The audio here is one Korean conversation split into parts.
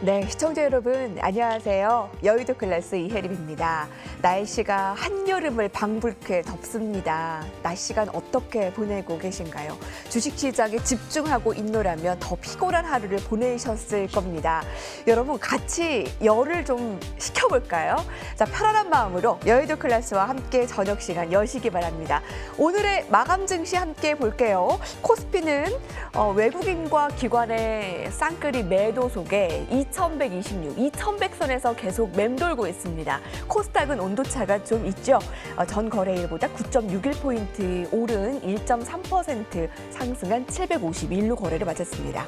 네, 시청자 여러분 안녕하세요. 여의도 클래스 이혜림입니다. 날씨가 한여름을 방불케 덥습니다. 낮 시간 어떻게 보내고 계신가요? 주식시장에 집중하고 있노라면 더 피곤한 하루를 보내셨을 겁니다. 여러분 같이 열을 좀 식혀볼까요? 자, 편안한 마음으로 여의도 클래스와 함께 저녁 시간 여시기 바랍니다. 오늘의 마감 증시 함께 볼게요. 코스피는 외국인과 기관의 쌍끌이 매도 속에 2126, 2100선에서 계속 맴돌고 있습니다. 코스닥은 온도차가 좀 있죠. 전 거래일보다 9.61포인트 오른 1.3% 상승한 751로 거래를 마쳤습니다.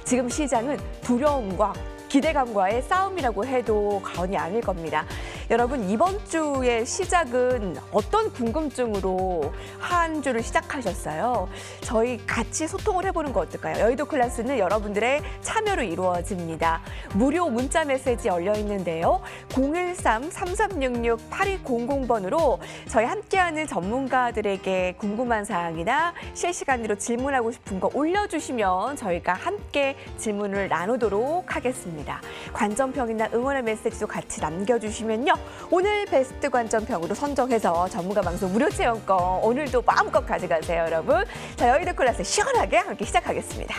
지금 시장은 두려움과 기대감과의 싸움이라고 해도 과언이 아닐 겁니다. 여러분, 이번 주의 시작은 어떤 궁금증으로 한 주를 시작하셨어요? 저희 같이 소통을 해보는 거 어떨까요? 여의도 클래스는 여러분들의 참여로 이루어집니다. 무료 문자 메시지 열려 있는데요. 013-3366-8200번으로 저희 함께하는 전문가들에게 궁금한 사항이나 실시간으로 질문하고 싶은 거 올려주시면 저희가 함께 질문을 나누도록 하겠습니다. 관전평이나 응원의 메시지도 같이 남겨주시면요. 오늘 베스트 관전평으로 선정해서 전문가 방송 무료 체험권 오늘도 마음껏 가져가세요, 여러분. 자, 여의도 클래스 시원하게 함께 시작하겠습니다.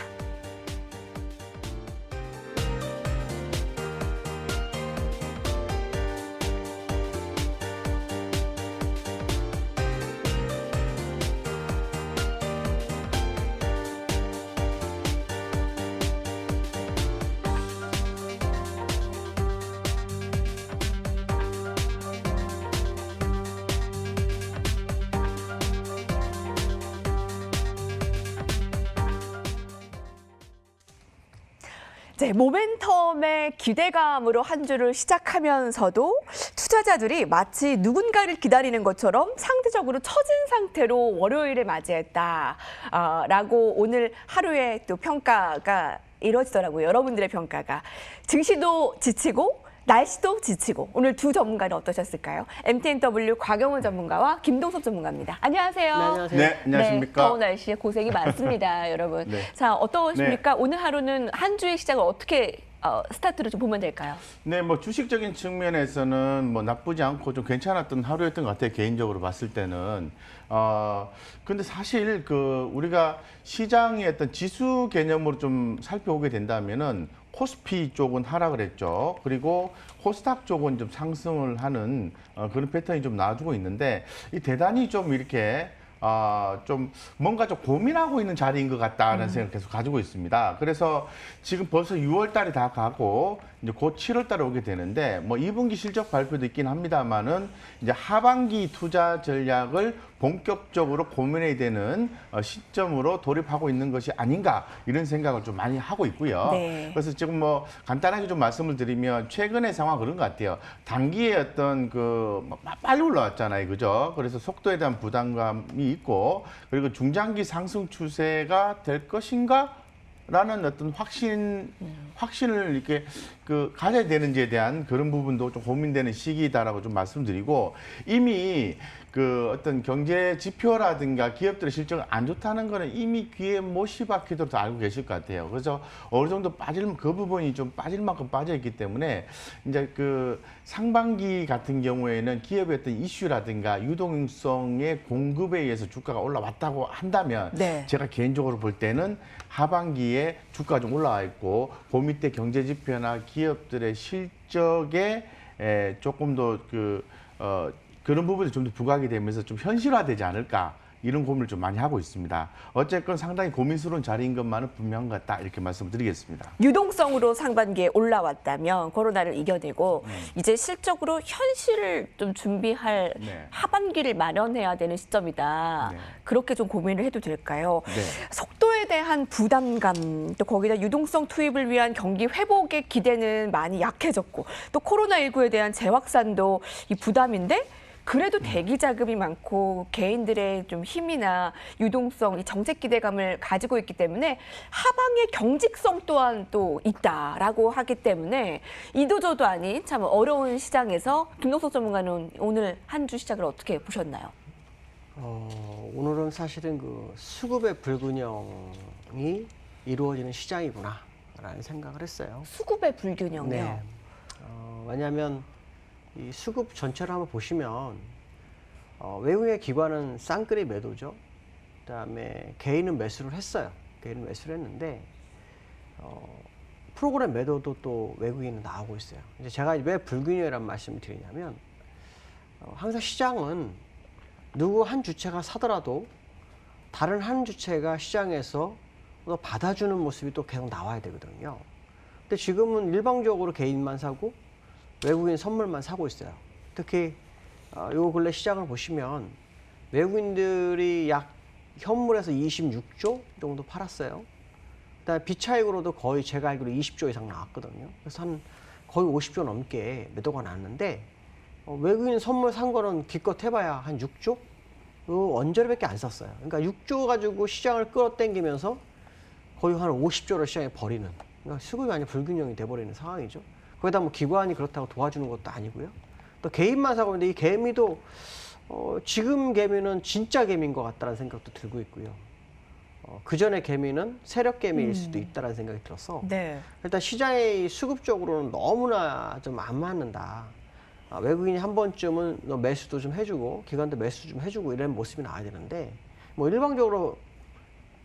네, 모멘텀의 기대감으로 한 주를 시작하면서도 투자자들이 마치 누군가를 기다리는 것처럼 상대적으로 처진 상태로 월요일을 맞이했다라고 오늘 하루의 또 평가가 이루어지더라고요. 여러분들의 평가가. 증시도 지치고 날씨도 지치고 오늘 두 전문가는 어떠셨을까요? MTNW 곽영훈 전문가와 김동섭 전문가입니다. 안녕하세요. 네, 안녕하세요. 네, 안녕하십니까. 네, 더운 날씨에 고생이 많습니다, 여러분. 네. 자, 어떠십니까? 네. 오늘 하루는 한 주의 시작을 어떻게 스타트를 좀 보면 될까요? 네, 뭐 주식적인 측면에서는 뭐 나쁘지 않고 좀 괜찮았던 하루였던 것 같아요. 개인적으로 봤을 때는. 근데 사실 우리가 시장의 어떤 지수 개념으로 좀 살펴보게 된다면은 코스피 쪽은 하락을 했죠. 그리고 코스닥 쪽은 좀 상승을 하는 그런 패턴이 좀 나와주고 있는데 이 대단히 좀 이렇게 좀 뭔가 좀 고민하고 있는 자리인 것 같다는 생각을 계속 가지고 있습니다. 그래서 지금 벌써 6월 달이 다 가고 이제 곧 7월 달에 오게 되는데 뭐 2분기 실적 발표도 있긴 합니다만은 이제 하반기 투자 전략을 본격적으로 고민해야 되는 시점으로 돌입하고 있는 것이 아닌가 이런 생각을 좀 많이 하고 있고요. 네. 그래서 지금 뭐 간단하게 좀 말씀을 드리면 최근의 상황 그런 것 같아요. 단기에 어떤 빨리 올라왔잖아요, 그죠? 그래서 속도에 대한 부담감이 있고 그리고 중장기 상승 추세가 될 것인가? 라는 어떤 확신을 이렇게 가져야 되는지에 대한 그런 부분도 좀 고민되는 시기다라고 좀 말씀드리고 이미 어떤 경제 지표라든가 기업들의 실적이 안 좋다는 거는 이미 귀에 못이 박히도록 알고 계실 것 같아요. 그래서 어느 정도 그 부분이 좀 빠질 만큼 빠져있기 때문에 이제 상반기 같은 경우에는 기업의 어떤 이슈라든가 유동성의 공급에 의해서 주가가 올라왔다고 한다면 네. 제가 개인적으로 볼 때는 하반기에 주가가 좀 올라와 있고 그 밑에 경제 지표나 기업들의 실적에 조금 더 그런 부분이 좀 더 부각이 되면서 좀 현실화되지 않을까 이런 고민을 좀 많이 하고 있습니다. 어쨌건 상당히 고민스러운 자리인 것만은 분명한 것 같다 이렇게 말씀드리겠습니다. 유동성으로 상반기에 올라왔다면 코로나를 이겨내고 이제 실적으로 현실을 좀 준비할 네. 하반기를 마련해야 되는 시점이다. 네. 그렇게 좀 고민을 해도 될까요? 네. 속도에 대한 부담감, 또 거기다 유동성 투입을 위한 경기 회복의 기대는 많이 약해졌고 또 코로나19에 대한 재확산도 이 부담인데 그래도 대기 자금이 많고 개인들의 좀 힘이나 유동성, 이 정책 기대감을 가지고 있기 때문에 하방의 경직성 또한 또 있다라고 하기 때문에 이도저도 아닌 참 어려운 시장에서 김동석 전문가는 오늘 한 주 시작을 어떻게 보셨나요? 오늘은 사실은 수급의 불균형이 이루어지는 시장이구나. 있다라는 생각을 했어요. 수급의 불균형이요. 네. 왜냐하면 이 수급 전체를 한번 보시면 외국의 기관은 쌍끌이 매도죠. 그다음에 개인은 매수를 했어요. 개인은 매수를 했는데 프로그램 매도도 또 외국인은 나오고 있어요. 이제 제가 왜 불균형이라는 말씀을 드리냐면 항상 시장은 누구 한 주체가 사더라도 다른 한 주체가 시장에서 또 받아주는 모습이 또 계속 나와야 되거든요. 근데 지금은 일방적으로 개인만 사고 외국인 선물만 사고 있어요. 특히 요 근래 시장을 보시면 외국인들이 약 현물에서 26조 정도 팔았어요. 그다음에 비차익으로도 거의 제가 알기로 20조 이상 나왔거든요. 그래서 한 거의 50조 넘게 매도가 났는데 외국인 선물 산 거는 기껏 해봐야 한 6조? 언저리밖에 안 샀어요. 그러니까 6조 가지고 시장을 끌어당기면서 거의 한 50조를 시장에 버리는, 그러니까 수급이 완전 불균형이 돼버리는 상황이죠. 거기다 뭐 기관이 그렇다고 도와주는 것도 아니고요. 또 개인만 사고 있는데 이 개미도 지금 개미는 진짜 개미인 것 같다는 생각도 들고 있고요. 그 전에 개미는 세력 개미일 수도 있다는 생각이 들어서 네. 일단 시장의 수급적으로는 너무나 좀 안 맞는다. 외국인이 한 번쯤은 매수도 좀 해주고 기관도 매수 좀 해주고 이런 모습이 나와야 되는데 뭐 일방적으로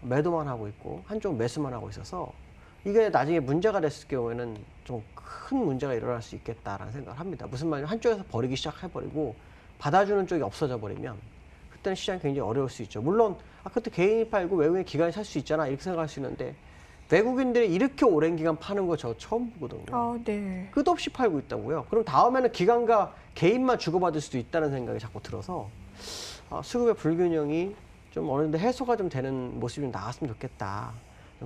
매도만 하고 있고 한쪽 매수만 하고 있어서 이게 나중에 문제가 됐을 경우에는 좀 큰 문제가 일어날 수 있겠다라는 생각을 합니다. 무슨 말이냐면 한쪽에서 버리기 시작해버리고 받아주는 쪽이 없어져 버리면 그때는 시장이 굉장히 어려울 수 있죠. 물론 그때 개인이 팔고 외국인 기관이 살 수 있잖아 이렇게 생각할 수 있는데 외국인들이 이렇게 오랜 기간 파는 거 저 처음 보거든요. 네. 끝없이 팔고 있다고요. 그럼 다음에는 기관과 개인만 주고받을 수도 있다는 생각이 자꾸 들어서 수급의 불균형이 좀 어느 정도 해소가 좀 되는 모습이 나왔으면 좋겠다.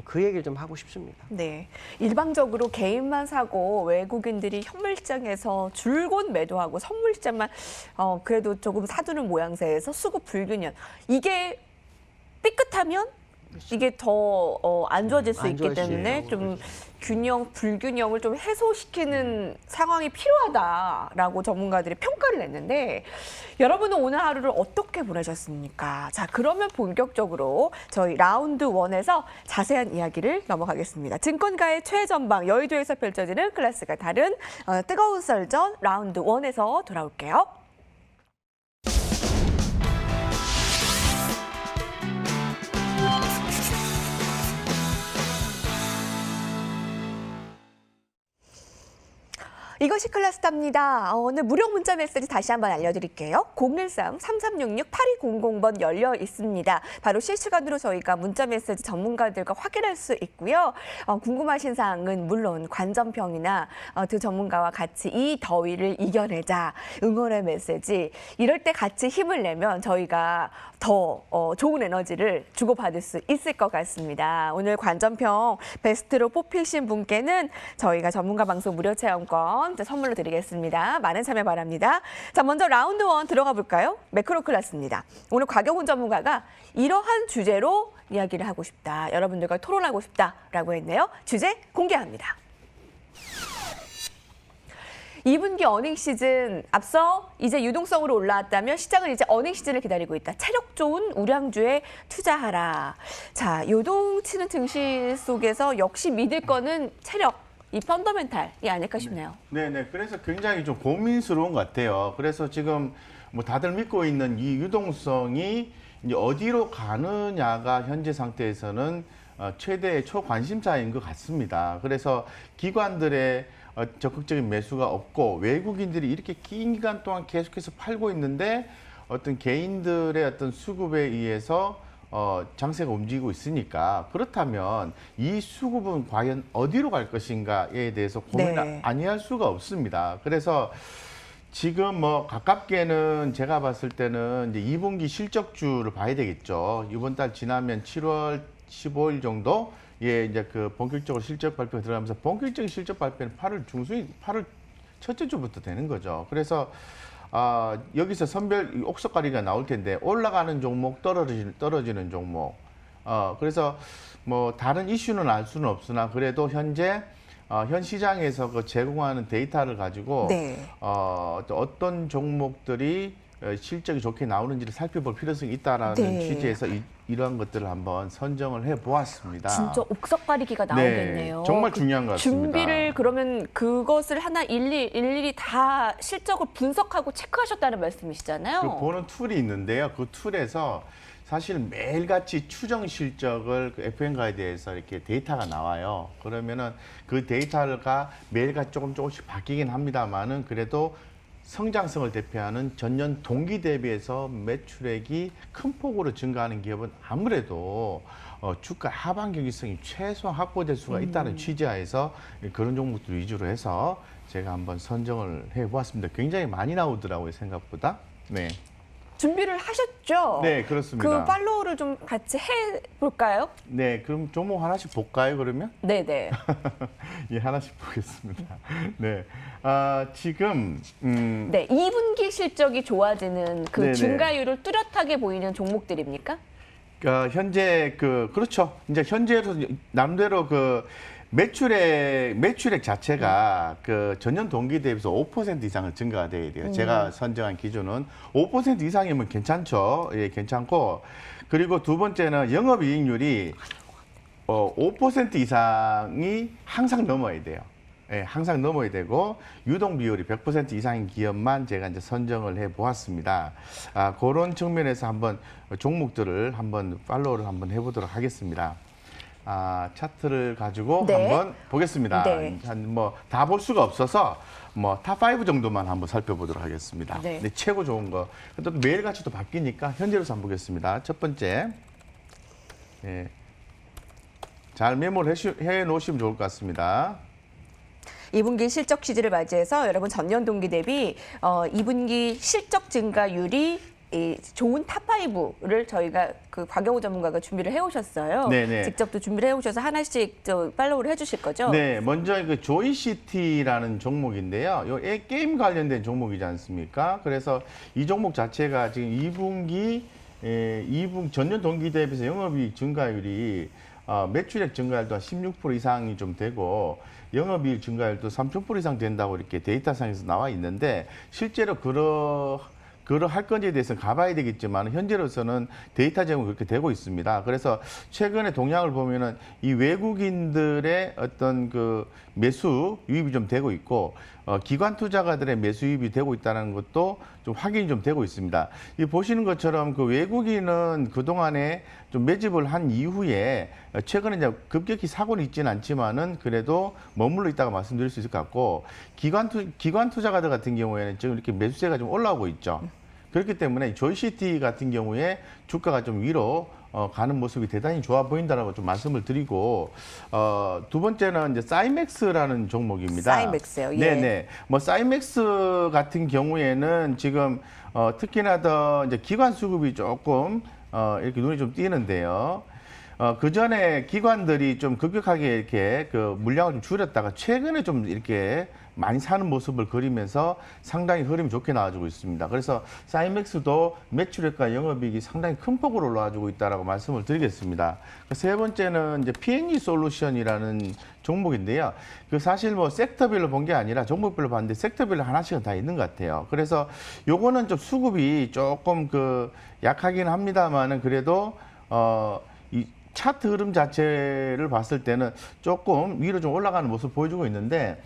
그 얘기를 좀 하고 싶습니다. 네. 일방적으로 개인만 사고 외국인들이 현물시장에서 줄곧 매도하고 선물시장만 그래도 조금 사두는 모양새에서 수급 불균형. 이게 삐끗하면 이게 더 안 좋아질 수 안 있기 좋아지죠. 때문에 좀 불균형을 좀 해소시키는 상황이 필요하다라고 전문가들이 평가를 냈는데 여러분은 오늘 하루를 어떻게 보내셨습니까? 자, 그러면 본격적으로 저희 라운드 1에서 자세한 이야기를 넘어가겠습니다. 증권가의 최전방 여의도에서 펼쳐지는 클래스가 다른 뜨거운 썰전 라운드 1에서 돌아올게요. 이것이 클래스답니다. 오늘 무료 문자 메시지 다시 한번 알려드릴게요. 013-3366-8200번 열려 있습니다. 바로 실시간으로 저희가 문자 메시지 전문가들과 확인할 수 있고요. 궁금하신 사항은 물론 관전평이나 두 전문가와 같이 이 더위를 이겨내자 응원의 메시지 이럴 때 같이 힘을 내면 저희가 더 좋은 에너지를 주고받을 수 있을 것 같습니다. 오늘 관전평 베스트로 뽑히신 분께는 저희가 전문가 방송 무료 체험권 선물로 드리겠습니다. 많은 참여 바랍니다. 자, 먼저 라운드 1 들어가 볼까요? 매크로 클래스입니다. 오늘 곽영훈 전문가가 이러한 주제로 이야기를 하고 싶다. 여러분들과 토론하고 싶다라고 했네요. 주제 공개합니다. 2분기 어닝 시즌 앞서 이제 유동성으로 올라왔다면 시장은 이제 어닝 시즌을 기다리고 있다. 체력 좋은 우량주에 투자하라. 자, 요동치는 증시 속에서 역시 믿을 거는 체력. 이 펀더멘탈이 아닐까 싶네요. 네네. 그래서 굉장히 좀 고민스러운 것 같아요. 그래서 지금 뭐 다들 믿고 있는 이 유동성이 이제 어디로 가느냐가 현재 상태에서는 최대의 초관심사인 것 같습니다. 그래서 기관들의 적극적인 매수가 없고 외국인들이 이렇게 긴 기간 동안 계속해서 팔고 있는데 어떤 개인들의 어떤 수급에 의해서 장세가 움직이고 있으니까 그렇다면 이 수급은 과연 어디로 갈 것인가에 대해서 고민을 아니할 수가 없습니다. 그래서 지금 뭐 가깝게는 제가 봤을 때는 이제 2분기 실적주를 봐야 되겠죠. 이번 달 지나면 7월 15일 정도 예 이제 그 본격적으로 실적 발표가 들어가면서 본격적인 실적 발표는 8월 첫째 주부터 되는 거죠. 그래서 여기서 선별 옥석가리가 나올 텐데 올라가는 종목, 떨어지는 종목. 그래서 뭐 다른 이슈는 알 수는 없으나 그래도 현재 현 시장에서 그 제공하는 데이터를 가지고 어떤 종목들이 실적이 좋게 나오는지를 살펴볼 필요성이 있다라는 취지에서 이러한 것들을 한번 선정을 해 보았습니다. 진짜 옥석 가리기가 네, 나오겠네요. 정말 중요한 것 같습니다. 준비를 그러면 그것을 하나 일일이 다 실적을 분석하고 체크하셨다는 말씀이시잖아요. 그 보는 툴이 있는데요. 그 툴에서 사실 매일같이 추정 실적을 그 FN가에 대해서 이렇게 데이터가 나와요. 그러면은 그 데이터가 매일같이 조금씩 바뀌긴 합니다만은 그래도 성장성을 대표하는 전년 동기 대비해서 매출액이 큰 폭으로 증가하는 기업은 아무래도 주가 하반 경기성이 최소한 확보될 수가 있다는 취지하에서 그런 종목들 위주로 해서 제가 한번 선정을 해보았습니다. 굉장히 많이 나오더라고요, 생각보다. 네. 준비를 하셨죠? 네, 그렇습니다. 그 팔로우를 좀 같이 해볼까요? 네, 그럼 종목 하나씩 볼까요, 그러면? 네네. 예, 하나씩 보겠습니다. 네. 지금, 네, 2분기 실적이 좋아지는 그 네네. 증가율을 뚜렷하게 보이는 종목들입니까? 현재 그렇죠. 이제 현재로 남대로 매출액 자체가 그 전년 동기 대비해서 5% 이상은 증가가 돼야 돼요. 제가 선정한 기준은 5% 이상이면 괜찮죠. 예, 괜찮고. 그리고 두 번째는 영업이익률이 5% 이상이 항상 넘어야 돼요. 예, 항상 넘어야 되고 유동 비율이 100% 이상인 기업만 제가 이제 선정을 해 보았습니다. 그런 측면에서 한번 종목들을 한번 팔로우를 한번 해보도록 하겠습니다. 차트를 가지고 네. 한번 보겠습니다. 네. 다 볼 수가 없어서 탑5 정도만 한번 살펴보도록 하겠습니다. 네. 네, 최고 좋은 거. 또 매일같이 또 바뀌니까 현재로서 한번 보겠습니다. 첫 번째. 네. 잘 메모를 해 놓으시면 좋을 것 같습니다. 2분기 실적 시즌을 맞이해서 여러분 전년 동기 대비 2분기 실적 증가율이 좋은 탑5를 저희가 그 곽영우 전문가가 준비를 해오셨어요. 네네. 직접 또 준비를 해오셔서 하나씩 팔로우를 해주실 거죠? 네, 먼저 그 조이시티라는 종목인데요. 요 게임 관련된 종목이지 않습니까? 그래서 이 종목 자체가 지금 2분기 전년 동기 대비해서 영업이익 증가율이 매출액 증가율도 한 16% 이상이 좀 되고 영업이익 증가율도 3,000% 이상 된다고 이렇게 데이터상에서 나와 있는데 실제로 그러할 건지에 대해서는 가봐야 되겠지만 현재로서는 데이터 제공이 그렇게 되고 있습니다. 그래서 최근에 동향을 보면은 이 외국인들의 어떤 그 매수 유입이 좀 되고 있고 기관 투자가들의 매수 유입이 되고 있다는 것도 좀 확인이 좀 되고 있습니다. 이 보시는 것처럼 그 외국인은 그동안에 좀 매집을 한 이후에 최근에 이제 급격히 사고는 있지는 않지만은 그래도 머물러 있다고 말씀드릴 수 있을 것 같고 기관 투자가들 같은 경우에는 지금 이렇게 매수세가 좀 올라오고 있죠. 그렇기 때문에 조이시티 같은 경우에 주가가 좀 위로 가는 모습이 대단히 좋아 보인다라고 좀 말씀을 드리고 두 번째는 이제 사이맥스라는 종목입니다. 사이맥스요. 예. 네네. 사이맥스 같은 경우에는 지금 특히나 더 이제 기관 수급이 조금 이렇게 눈이 좀 띄는데요. 그 전에 기관들이 좀 급격하게 이렇게 그 물량을 좀 줄였다가 최근에 좀 이렇게 많이 사는 모습을 그리면서 상당히 흐름이 좋게 나와주고 있습니다. 그래서 사이맥스도 매출액과 영업이익이 상당히 큰 폭으로 올라와주고 있다라고 말씀을 드리겠습니다. 세 번째는 이제 P&E 솔루션이라는 종목인데요. 그 사실 섹터별로 본 게 아니라 종목별로 봤는데 섹터별로 하나씩은 다 있는 것 같아요. 그래서 요거는 좀 수급이 조금 약하긴 합니다만은 그래도 이 차트 흐름 자체를 봤을 때는 조금 위로 좀 올라가는 모습 보여주고 있는데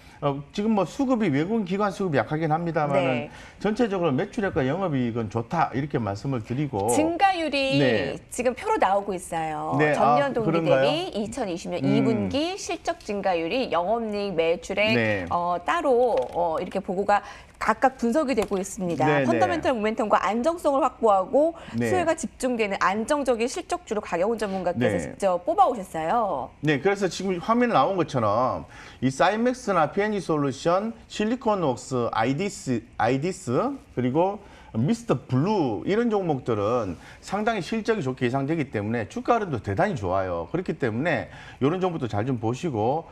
지금 수급이 외국인 기관 수급이 약하긴 합니다만은 네. 전체적으로 매출액과 영업이익은 좋다 이렇게 말씀을 드리고 증가율이 네. 지금 표로 나오고 있어요. 네, 전년 동기 그런가요? 대비 2020년 2분기 실적 증가율이 영업이익 매출액 네. 따로 이렇게 보고가 각각 분석이 되고 있습니다. 네, 펀더멘털 모멘텀과 안정성을 확보하고 네. 수혜가 집중되는 안정적인 실적주로 곽영훈 전문가께서 네. 직접 뽑아오셨어요. 네, 그래서 지금 화면에 나온 것처럼 이 사이맥스나 P&E 솔루션, 실리콘웍스, 아이디스 그리고 미스터 블루 이런 종목들은 상당히 실적이 좋게 예상되기 때문에 주가 흐름도 대단히 좋아요. 그렇기 때문에 이런 종목도 잘 좀 보시고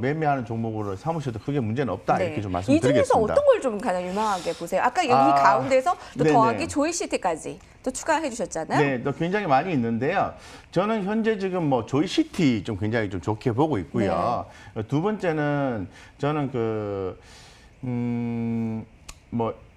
매매하는 종목으로 삼으셔도 크게 문제는 없다 이렇게 좀 이 말씀드리겠습니다. 중에서 어떤 걸 좀 가장 유망하게 보세요? 아까 여기 가운데서 또 네네. 더하기 조이시티까지 또 추가해 주셨잖아요. 네, 또 굉장히 많이 있는데요. 저는 현재 지금 조이시티 좀 굉장히 좀 좋게 보고 있고요. 두 번째는 저는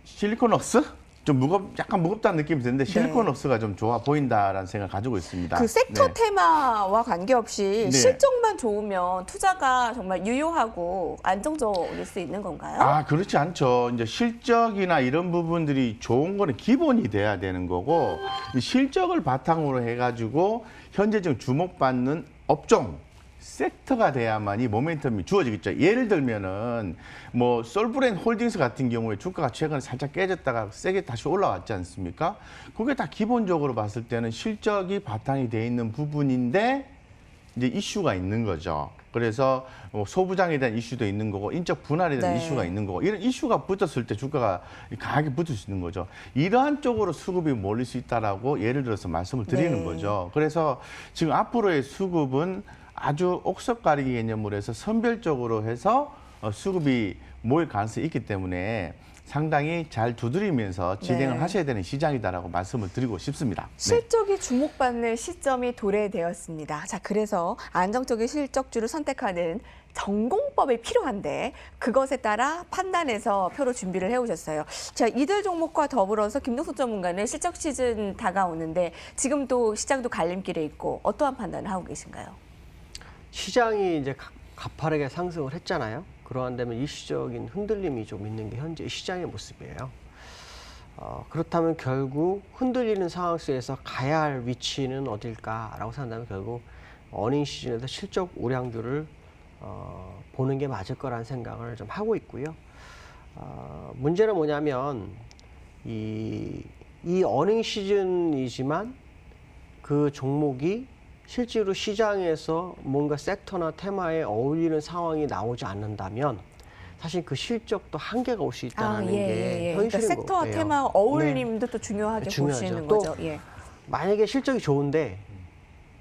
실리콘웍스 좀 약간 무겁다는 느낌이 드는데 실리콘업스가 좀 좋아 보인다라는 생각을 가지고 있습니다. 그 섹터 네. 테마와 관계없이 네. 실적만 좋으면 투자가 정말 유효하고 안정적일 수 있는 건가요? 아, 그렇지 않죠. 이제 실적이나 이런 부분들이 좋은 거는 기본이 돼야 되는 거고, 이 실적을 바탕으로 해가지고 현재 지금 주목받는 업종, 섹터가 돼야만이 모멘텀이 주어지겠죠. 예를 들면은 뭐 솔브랜 홀딩스 같은 경우에 주가가 최근에 살짝 깨졌다가 세게 다시 올라왔지 않습니까? 그게 다 기본적으로 봤을 때는 실적이 바탕이 돼 있는 부분인데 이제 이슈가 있는 거죠. 그래서 뭐 소부장에 대한 이슈도 있는 거고 인적 분할에 대한 네. 이슈가 있는 거고 이런 이슈가 붙었을 때 주가가 강하게 붙을 수 있는 거죠. 이러한 쪽으로 수급이 몰릴 수 있다라고 예를 들어서 말씀을 드리는 네. 거죠. 그래서 지금 앞으로의 수급은 아주 옥석 가리기 개념으로 해서 선별적으로 해서 수급이 모일 가능성이 있기 때문에 상당히 잘 두드리면서 진행을 네. 하셔야 되는 시장이다라고 말씀을 드리고 싶습니다. 네. 실적이 주목받는 시점이 도래되었습니다. 자, 그래서 안정적인 실적주를 선택하는 전공법이 필요한데 그것에 따라 판단해서 표로 준비를 해오셨어요. 자, 이들 종목과 더불어서 김동숙 전문가는 실적 시즌 다가오는데 지금도 시장도 갈림길에 있고 어떠한 판단을 하고 계신가요? 시장이 이제 가파르게 상승을 했잖아요. 그러한 데면 일시적인 흔들림이 좀 있는 게 현재 시장의 모습이에요. 그렇다면 결국 흔들리는 상황 속에서 가야 할 위치는 어딜까라고 생각하면 결국 어닝 시즌에서 실적 우량주를 보는 게 맞을 거라는 생각을 좀 하고 있고요. 문제는 뭐냐면 이 어닝 시즌이지만 그 종목이 실제로 시장에서 뭔가 섹터나 테마에 어울리는 상황이 나오지 않는다면 사실 그 실적도 한계가 올 수 있다는 게 그러니까 현실인 섹터와 거예요. 테마 어울림도 또 중요하게 중요하죠. 보시는 또 거죠. 예. 만약에 실적이 좋은데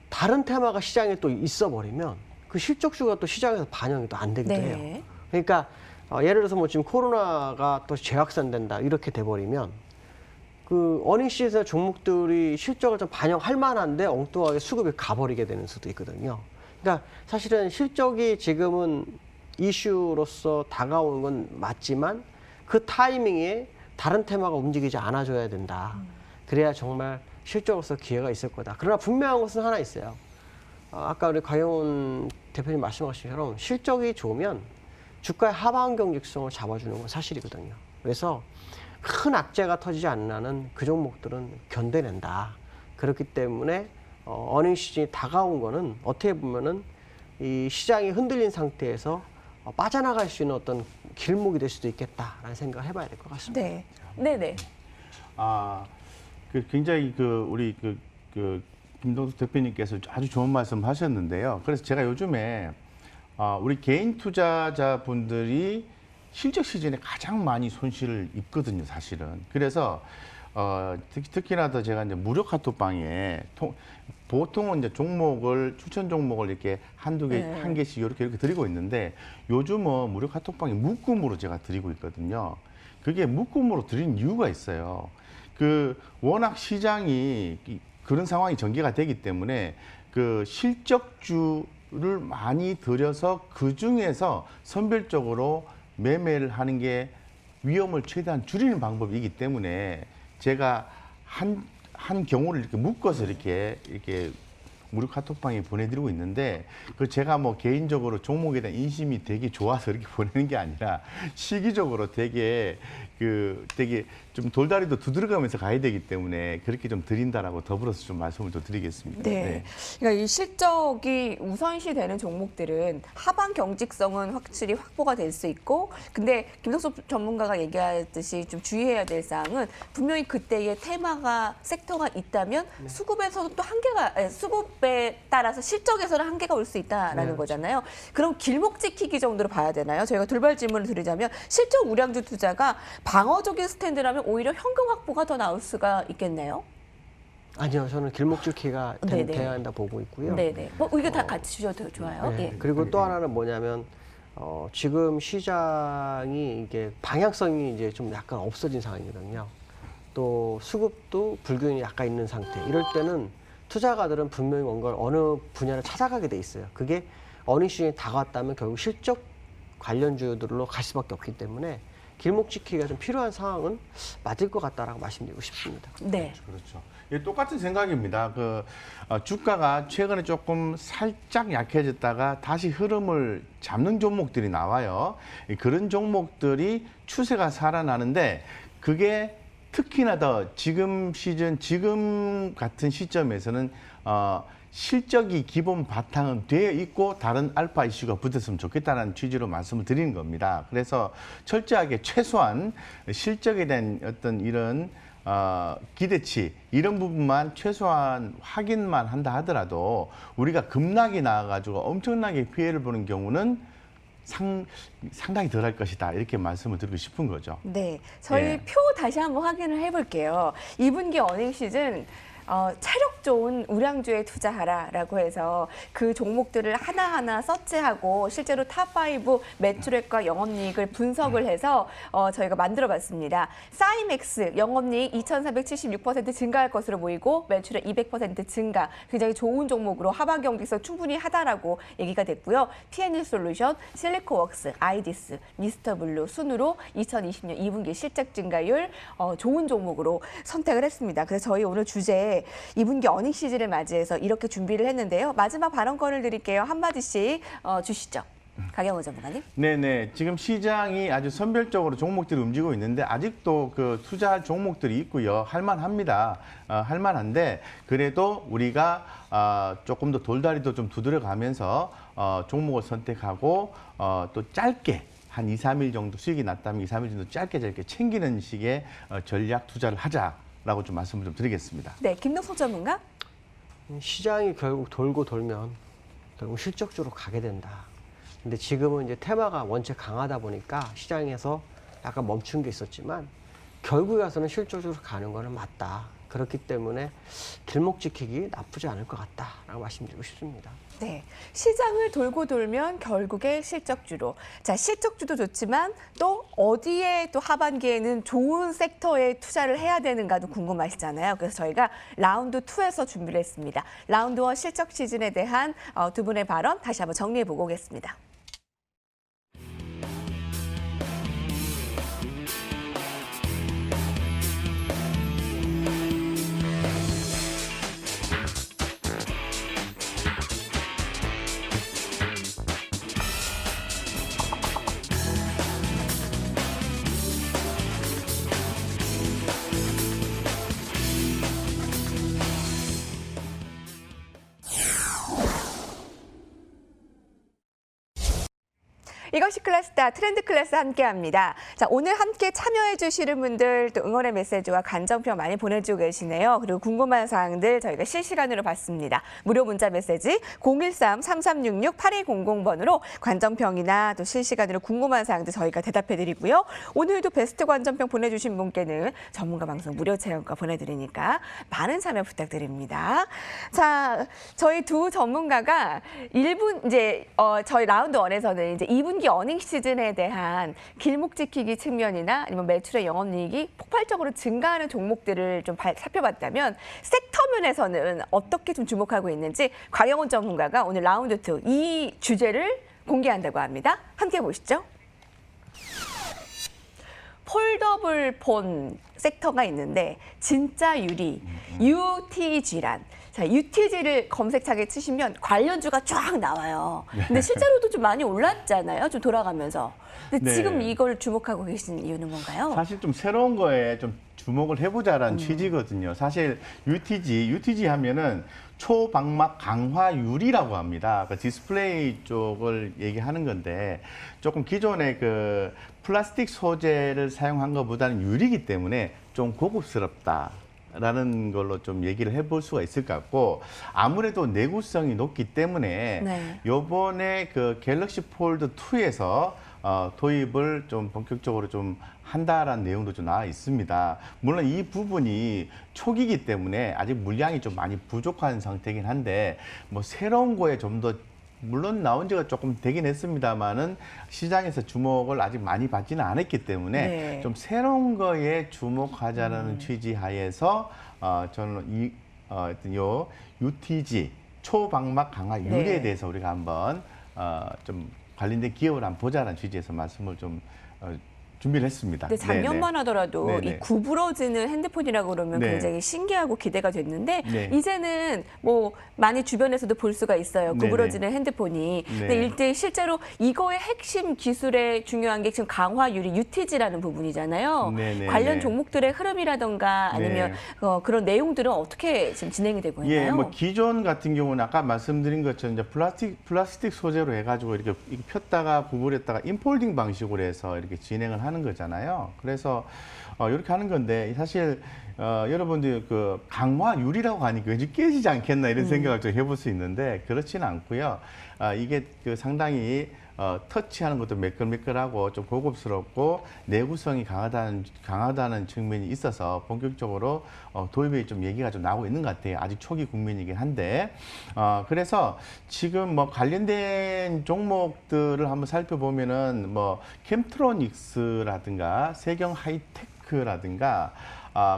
다른 테마가 시장에 또 있어 버리면 그 실적주가 또 시장에서 반영이 또 안 되기도 해요. 네. 그러니까 예를 들어서 뭐 지금 코로나가 또 재확산된다 이렇게 돼 버리면 그 어닝 시즌 종목들이 실적을 좀 반영할 만한데 엉뚱하게 수급이 가버리게 되는 수도 있거든요. 그러니까 사실은 실적이 지금은 이슈로서 다가오는 건 맞지만 그 타이밍에 다른 테마가 움직이지 않아줘야 된다. 그래야 정말 실적으로서 기회가 있을 거다. 그러나 분명한 것은 하나 있어요. 아까 우리 곽영훈 대표님 말씀하신 것처럼 실적이 좋으면 주가의 하방 경직성을 잡아주는 건 사실이거든요. 그래서 큰 악재가 터지지 않는 한은 그 종목들은 견뎌낸다. 그렇기 때문에 어닝 시즌이 다가온 거는 어떻게 보면은 이 시장이 흔들린 상태에서 빠져나갈 수 있는 어떤 길목이 될 수도 있겠다라는 생각을 해봐야 될 것 같습니다. 네. 네네. 굉장히 우리 김동숙 대표님께서 아주 좋은 말씀 하셨는데요. 그래서 제가 요즘에 우리 개인 투자자분들이 실적 시즌에 가장 많이 손실을 입거든요, 사실은. 그래서 특히나 더 제가 이제 무료 카톡방에 보통은 이제 종목을 추천 종목을 이렇게 한두 개, 네. 한 개씩 이렇게 드리고 있는데 요즘은 무료 카톡방에 묶음으로 제가 드리고 있거든요. 그게 묶음으로 드린 이유가 있어요. 워낙 시장이 그런 상황이 전개가 되기 때문에 그 실적주를 많이 들여서 그 중에서 선별적으로 매매를 하는 게 위험을 최대한 줄이는 방법이기 때문에 제가 한 경우를 이렇게 묶어서 이렇게 무료 카톡방에 보내드리고 있는데 제가 뭐 개인적으로 종목에 대한 인심이 되게 좋아서 이렇게 보내는 게 아니라 시기적으로 되게 좀 돌다리도 두드려가면서 가야 되기 때문에 그렇게 좀 드린다라고 더불어서 좀 말씀을 좀 드리겠습니다. 네. 그러니까 이 실적이 우선시 되는 종목들은 하방 경직성은 확실히 확보가 될 수 있고, 근데 김동숙 전문가가 얘기하듯이 좀 주의해야 될 사항은 분명히 그때의 테마가 섹터가 있다면 수급에서도 또 수급에 따라서 실적에서는 한계가 올 수 있다라는 거잖아요. 그럼 길목 지키기 정도로 봐야 되나요? 저희가 돌발 질문을 드리자면 실적 우량주 투자가 방어적인 스탠드라면 오히려 현금 확보가 더 나올 수가 있겠네요. 아니요, 저는 길목 지키가 네네. 돼야 한다 보고 있고요. 네네. 뭐 이거 다 같이 주셔도 좋아요. 네. 예. 그리고 또 하나는 뭐냐면 지금 시장이 이게 방향성이 이제 좀 약간 없어진 상황이거든요. 또 수급도 불균형이 약간 있는 상태. 이럴 때는 투자가들은 분명히 뭔가 어느 분야를 찾아가게 돼 있어요. 그게 어닝 시즌이 다가왔다면 결국 실적 관련주들로 갈 수밖에 없기 때문에 길목 지키기가 좀 필요한 상황은 맞을 것 같다라고 말씀드리고 싶습니다. 네. 그렇죠. 예, 똑같은 생각입니다. 주가가 최근에 조금 살짝 약해졌다가 다시 흐름을 잡는 종목들이 나와요. 그런 종목들이 추세가 살아나는데 그게 특히나 더 지금 시즌, 지금 같은 시점에서는 실적이 기본 바탕은 되어 있고 다른 알파 이슈가 붙었으면 좋겠다는 취지로 말씀을 드리는 겁니다. 그래서 철저하게 최소한 실적에 대한 어떤 이런 기대치 이런 부분만 최소한 확인만 한다 하더라도 우리가 급락이 나와가지고 엄청나게 피해를 보는 경우는 상당히 덜할 것이다 이렇게 말씀을 드리고 싶은 거죠. 네, 저희 예. 표 다시 한번 확인을 해볼게요. 2분기 어닝 시즌 체력 좋은 우량주에 투자하라라고 해서 그 종목들을 하나하나 서치하고 실제로 탑5 매출액과 영업이익을 분석을 해서 저희가 만들어봤습니다. 사이맥스 영업이익 2,476% 증가할 것으로 보이고 매출액 200% 증가, 굉장히 좋은 종목으로 하반 경기에서 충분히 하다라고 얘기가 됐고요. P&L 솔루션, 실리코웍스, 아이디스, 미스터블루 순으로 2020년 2분기 실적 증가율 좋은 종목으로 선택을 했습니다. 그래서 저희 오늘 주제 2분기 어닝 시즌을 맞이해서 이렇게 준비를 했는데요. 마지막 발언권을 드릴게요. 한마디씩 주시죠. 강영호 전문가님. 네네. 지금 시장이 아주 선별적으로 종목들이 움직이고 있는데 아직도 그 투자할 종목들이 있고요. 할만합니다. 할만한데 그래도 우리가 조금 더 돌다리도 좀 두드려가면서 종목을 선택하고 또 짧게 한 2, 3일 정도 수익이 났다면 2, 3일 정도 짧게 챙기는 식의 전략 투자를 하자라고 좀 말씀을 좀 드리겠습니다. 네, 김동석 전문가. 시장이 결국 돌고 돌면 결국 실적주로 가게 된다. 근데 지금은 이제 테마가 원체 강하다 보니까 시장에서 약간 멈춘 게 있었지만 결국에 가서는 실적주로 가는 거는 맞다. 그렇기 때문에 길목 지키기 나쁘지 않을 것 같다라고 말씀드리고 싶습니다. 네, 시장을 돌고 돌면 결국에 실적주로. 자, 실적주도 좋지만 또 어디에 또 하반기에는 좋은 섹터에 투자를 해야 되는가도 궁금하시잖아요. 그래서 저희가 라운드 2에서 준비를 했습니다. 라운드 1 실적 시즌에 대한 두 분의 발언 다시 한번 정리해 보고 오겠습니다. 이것이 클래스다 트렌드 클래스 함께합니다. 자, 오늘 함께 참여해 주시는 분들 또 응원의 메시지와 간정표 많이 보내주고 계시네요. 그리고 궁금한 사항들 저희가 실시간으로 받습니다. 무료 문자 메시지 013-3366-8200번으로 관정평이나 또 실시간으로 궁금한 사항들 저희가 대답해 드리고요. 오늘도 베스트 관정평 보내주신 분께는 전문가 방송 무료 체험권 보내드리니까 많은 참여 부탁드립니다. 자, 저희 두 전문가가 1분 이제 저희 라운드 1에서는 이제 2분기 어닝 시즌에 대한 길목 지키기 측면이나 아니면 매출의 영업이익이 폭발적으로 증가하는 종목들을 좀 살펴봤다면 섹터 면에서는 어떻게 좀 주목하고 있는지 곽영훈 전문가가 오늘 라운드 2 이 주제를 공개한다고 합니다. 함께 보시죠. 폴더블 폰 섹터가 있는데 진짜 유리, UTG란. 자, UTG를 검색창에 치시면 관련주가 쫙 나와요. 근데 실제로도 좀 많이 올랐잖아요. 좀 돌아가면서. 근데 네. 지금 이걸 주목하고 계신 이유는 뭔가요? 사실 좀 새로운 거에 좀 주목을 해보자라는 취지거든요. 사실 UTG 하면은 초방막 강화 유리라고 합니다. 그 디스플레이 쪽을 얘기하는 건데 조금 기존의 그 플라스틱 소재를 사용한 것보다는 유리이기 때문에 좀 고급스럽다. 라는 걸로 좀 얘기를 해볼 수가 있을 것 같고 아무래도 내구성이 높기 때문에 네. 요번에 그 갤럭시 폴드 2에서 도입을 좀 본격적으로 좀 한다라는 내용도 좀 나와 있습니다. 물론 이 부분이 초기이기 때문에 아직 물량이 좀 많이 부족한 상태이긴 한데 뭐 새로운 거에 좀 더 물론 나온 지가 조금 되긴 했습니다만은 시장에서 주목을 아직 많이 받지는 않았기 때문에 네. 좀 새로운 거에 주목하자라는 취지 하에서 저는 하여튼 요 UTG 초방막 강화 유리에 네. 대해서 우리가 한번 좀 관련된 기업을 한번 보자라는 취지에서 말씀을 좀 준비를 했습니다. 근데 작년만 하더라도 네네. 이 구부러지는 핸드폰이라고 그러면 네. 굉장히 신기하고 기대가 됐는데 네. 이제는 뭐 많이 주변에서도 볼 수가 있어요. 네네. 구부러지는 핸드폰이. 네. 근데 일대 실제로 이거의 핵심 기술의 중요한 게 지금 강화유리 UTG라는 부분이잖아요. 네네. 관련 네. 종목들의 흐름이라던가 아니면 네. 그런 내용들은 어떻게 지금 진행이 되고 있나요? 예, 뭐 기존 같은 경우는 아까 말씀드린 것처럼 이제 플라스틱 소재로 해가지고 이렇게 폈다가 구부렸다가 인폴딩 방식으로 해서 이렇게 진행을 하는 거잖아요. 그래서 이렇게 하는 건데 사실 여러분들이 그 강화유리라고 하니까 왠지 깨지지 않겠나 이런 생각을 좀 해볼 수 있는데 그렇지는 않고요. 이게 그 상당히 터치하는 것도 매끌매끌하고 좀 고급스럽고 내구성이 강하다는 측면이 있어서 본격적으로 도입에 좀 얘기가 좀 나오고 있는 것 같아요. 아직 초기 국면이긴 한데 그래서 지금 뭐 관련된 종목들을 한번 살펴보면은 뭐 캠트로닉스라든가 세경 하이테크라든가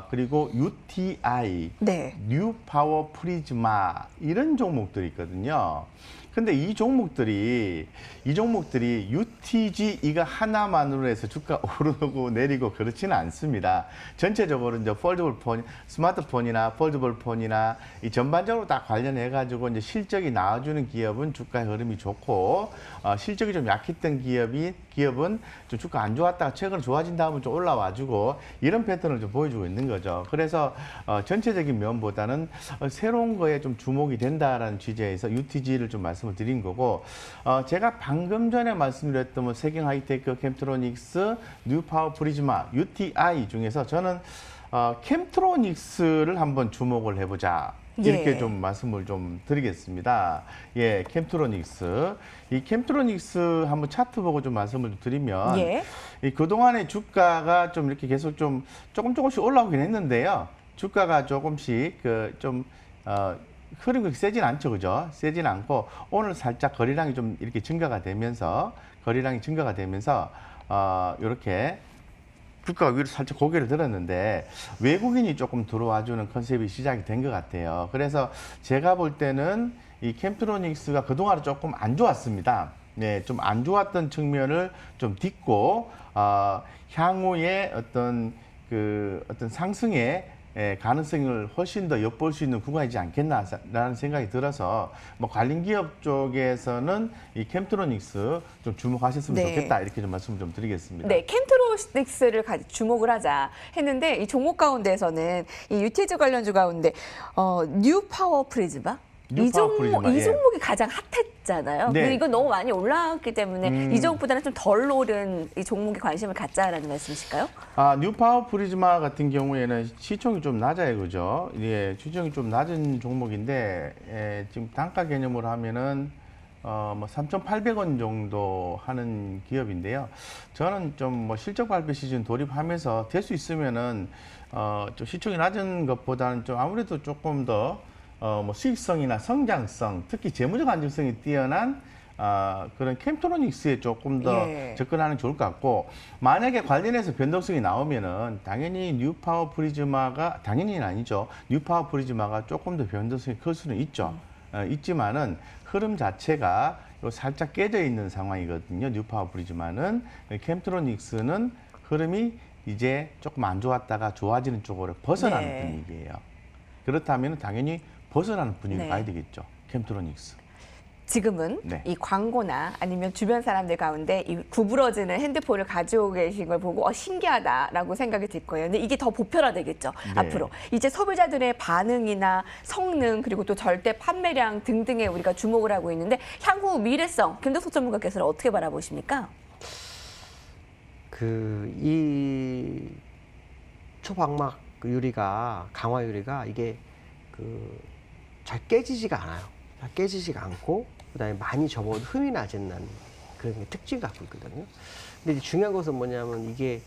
그리고 UTI, 네. 뉴 파워 프리즈마 이런 종목들이 있거든요. 근데 이 종목들이 UTG 이거 하나만으로 해서 주가 오르고 내리고 그렇지는 않습니다. 전체적으로 이제 폴더블 폰, 스마트폰이나 폴더블 폰이나 이 전반적으로 다 관련해 가지고 이제 실적이 나와주는 기업은 주가의 흐름이 좋고 실적이 좀 약했던 기업은 좀 주가 안 좋았다가 최근에 좋아진 다음은 좀 올라와주고 이런 패턴을 좀 보여주고 있는 거죠. 그래서 전체적인 면보다는 새로운 거에 좀 주목이 된다라는 취지에서 UTG를 좀 말씀을 드린 거고 제가 방금 전에 말씀드렸던 뭐 세경 하이테크, 캠트로닉스, 뉴 파워 프리즈마, UTI 중에서 저는 캠트로닉스를 한번 주목을 해보자. 이렇게 예. 좀 말씀을 좀 드리겠습니다. 예, 캠트로닉스. 이 캠트로닉스 한번 차트 보고 좀 말씀을 좀 드리면 예. 이 그동안의 주가가 좀 이렇게 계속 좀 조금씩 올라오긴 했는데요. 주가가 조금씩 흐름이 세진 않죠, 그죠? 세진 않고 오늘 살짝 거래량이 좀 이렇게 증가가 되면서 이렇게 주가가 위로 살짝 고개를 들었는데 외국인이 조금 들어와주는 컨셉이 시작이 된 것 같아요. 그래서 제가 볼 때는 이 캠트로닉스가 그동안 조금 안 좋았습니다. 네, 좀 안 좋았던 측면을 좀 딛고 향후에 어떤 상승의 가능성을 훨씬 더 엿볼 수 있는 구간이지 않겠나라는 생각이 들어서 뭐 관련 기업 쪽에서는 이 캠트로닉스 좀 주목하셨으면 네. 좋겠다 이렇게 좀 말씀을 좀 드리겠습니다. 네, 캠트로닉스를 주목을 하자 했는데 이 종목 가운데서는 이 유티즈 관련주 가운데 뉴 파워 프리즈마 뉴 파워 프리즈마, 이 예. 종목이 가장 핫했잖아요. 네. 근데 이건 너무 많이 올라왔기 때문에 이 종목보다는 좀 덜 오른 이 종목에 관심을 갖자라는 말씀이실까요? 뉴 파워 프리즈마 같은 경우에는 시총이 좀 낮아요, 그죠? 예, 시총이 좀 낮은 종목인데 지금 단가 개념으로 하면은 뭐 3,800원 정도 하는 기업인데요. 저는 좀 뭐 실적 발표 시즌 돌입하면서 될 수 있으면은 좀 시총이 낮은 것보다는 좀 아무래도 조금 더 뭐 수익성이나 성장성, 특히 재무적 안정성이 뛰어난 그런 캠트로닉스에 조금 더 예. 접근하는 게 좋을 것 같고 만약에 관련해서 변동성이 나오면은 당연히 뉴 파워 프리즈마가 당연히는 아니죠. 뉴 파워 프리즈마가 조금 더 변동성이 클 수는 있죠. 있지만은 흐름 자체가 살짝 깨져 있는 상황이거든요. 뉴 파워 프리즈마는 캠트로닉스는 흐름이 이제 조금 안 좋았다가 좋아지는 쪽으로 벗어나는 네. 분위기예요. 그렇다면 당연히 벗어나는 분위기로 네. 가야 되겠죠. 캠트로닉스. 지금은 네. 이 광고나 아니면 주변 사람들 가운데 이 구부러지는 핸드폰을 가지고 계신 걸 보고 신기하다라고 생각이 들 거예요. 근데 이게 더 보편화되겠죠. 네. 앞으로. 이제 소비자들의 반응이나 성능 그리고 또 절대 판매량 등등에 우리가 주목을 하고 있는데 향후 미래성 김덕석 전문가께서는 어떻게 바라보십니까? 이 초방막 유리가 강화 유리가 이게 잘 깨지지가 않아요. 잘 깨지지가 않고 그다음에 많이 접어도 흠이 나지 않는 그런 게 특징 갖고 있거든요. 근데 이제 중요한 것은 뭐냐면 이게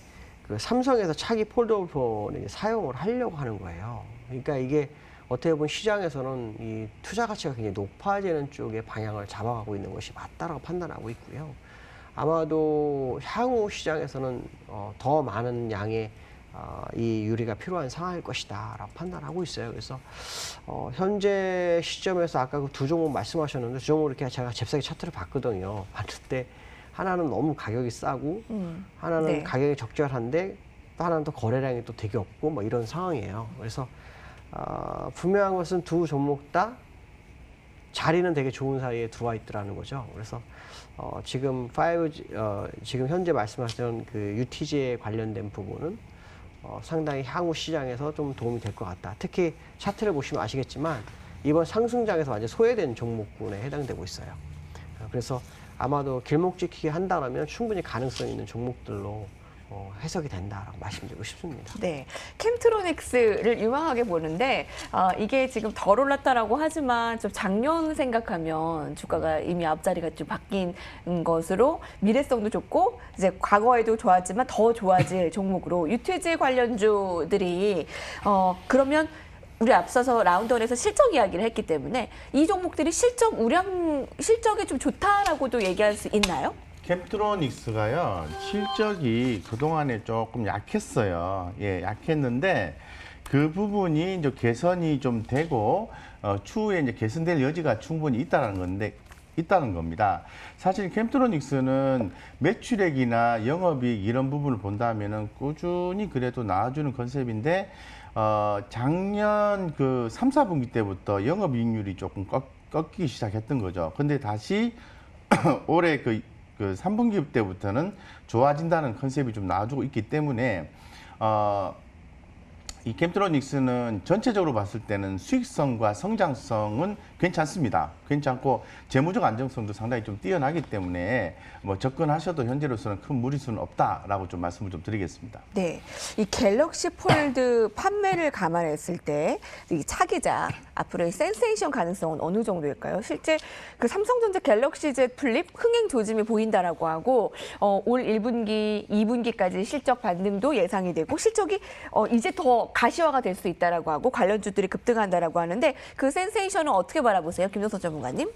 삼성에서 차기 폴더블 폰을 사용을 하려고 하는 거예요. 그러니까 이게 어떻게 보면 시장에서는 이 투자 가치가 굉장히 높아지는 쪽의 방향을 잡아가고 있는 것이 맞다라고 판단하고 있고요. 아마도 향후 시장에서는 더 많은 양의 이 유리가 필요한 상황일 것이다 라고 판단하고 있어요. 그래서 현재 시점에서 아까 그 두 종목 말씀하셨는데 두 종목 이렇게 제가 잽싸게 차트를 봤거든요. 봤는데 하나는 너무 가격이 싸고 하나는 네. 가격이 적절한데 또 하나는 또 거래량이 또 되게 없고 뭐 이런 상황이에요. 그래서 분명한 것은 두 종목 다 자리는 되게 좋은 사이에 들어와 있더라는 거죠. 그래서 지금 지금 현재 말씀하신 그 UTG에 관련된 부분은 상당히 향후 시장에서 좀 도움이 될 것 같다. 특히 차트를 보시면 아시겠지만 이번 상승장에서 완전 소외된 종목군에 해당되고 있어요. 그래서 아마도 길목 지키기 한다면 충분히 가능성 있는 종목들로 해석이 된다라고 말씀드리고 싶습니다. 네, 캠트로닉스를 유망하게 보는데 이게 지금 덜 올랐다라고 하지만 좀 작년 생각하면 주가가 이미 앞자리가 좀 바뀐 것으로 미래성도 좋고 이제 과거에도 좋았지만 더 좋아질 종목으로 유태지 관련주들이 그러면 우리 앞서서 라운드원에서 실적 이야기를 했기 때문에 이 종목들이 실적이 좀 좋다라고도 얘기할 수 있나요? 캠트로닉스가요, 실적이 그동안에 조금 약했어요. 예, 약했는데 그 부분이 이제 개선이 좀 되고 추후에 이제 개선될 여지가 충분히 있다는 겁니다. 사실 캠트로닉스는 매출액이나 영업이익 이런 부분을 본다면은 꾸준히 그래도 나와주는 컨셉인데 작년 그 3, 4분기 때부터 영업이익률이 조금 꺾이기 시작했던 거죠. 근데 다시 올해 그 3분기 때부터는 좋아진다는 컨셉이 좀 나와주고 있기 때문에 이 캠트로닉스는 전체적으로 봤을 때는 수익성과 성장성은 괜찮습니다. 괜찮고 재무적 안정성도 상당히 좀 뛰어나기 때문에 뭐 접근하셔도 현재로서는 큰 무리수는 없다라고 좀 말씀을 좀 드리겠습니다. 네, 이 갤럭시 폴드 판매를 감안했을 때 이 차기작 앞으로의 센세이션 가능성은 어느 정도일까요? 실제 그 삼성전자 갤럭시 Z 플립 흥행 조짐이 보인다라고 하고 올 1분기, 2분기까지 실적 반등도 예상이 되고 실적이 이제 더 가시화가 될 수 있다라고 하고 관련주들이 급등한다라고 하는데 그 센세이션은 어떻게 바라보세요, 김종석 전문가님?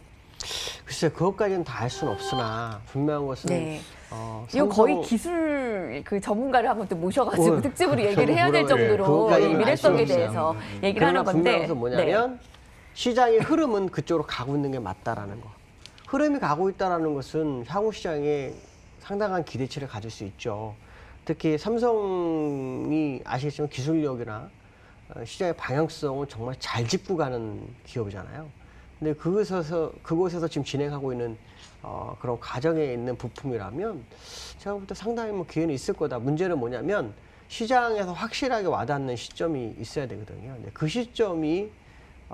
글쎄 그것까지는 다 할 수는 없으나 분명한 것은 네. 이거 거의 기술 그 전문가를 한번 또 모셔가지고 특집으로 얘기를 해야 될 정도로 그것까지는 이 알 미래성에 수는 대해서 얘기를 하는 그러나 건데. 분명한 것은 뭐냐면 시장의 흐름은 그쪽으로 가고 있는 게 맞다라는 거. 흐름이 가고 있다라는 것은 향후 시장에 상당한 기대치를 가질 수 있죠. 특히 삼성이 아시겠지만 기술력이나 시장의 방향성을 정말 잘 짚고 가는 기업이잖아요. 근데 그곳에서 지금 진행하고 있는 그런 과정에 있는 부품이라면 제가 볼 때 상당히 뭐 기회는 있을 거다. 문제는 뭐냐면 시장에서 확실하게 와닿는 시점이 있어야 되거든요. 근데 그 시점이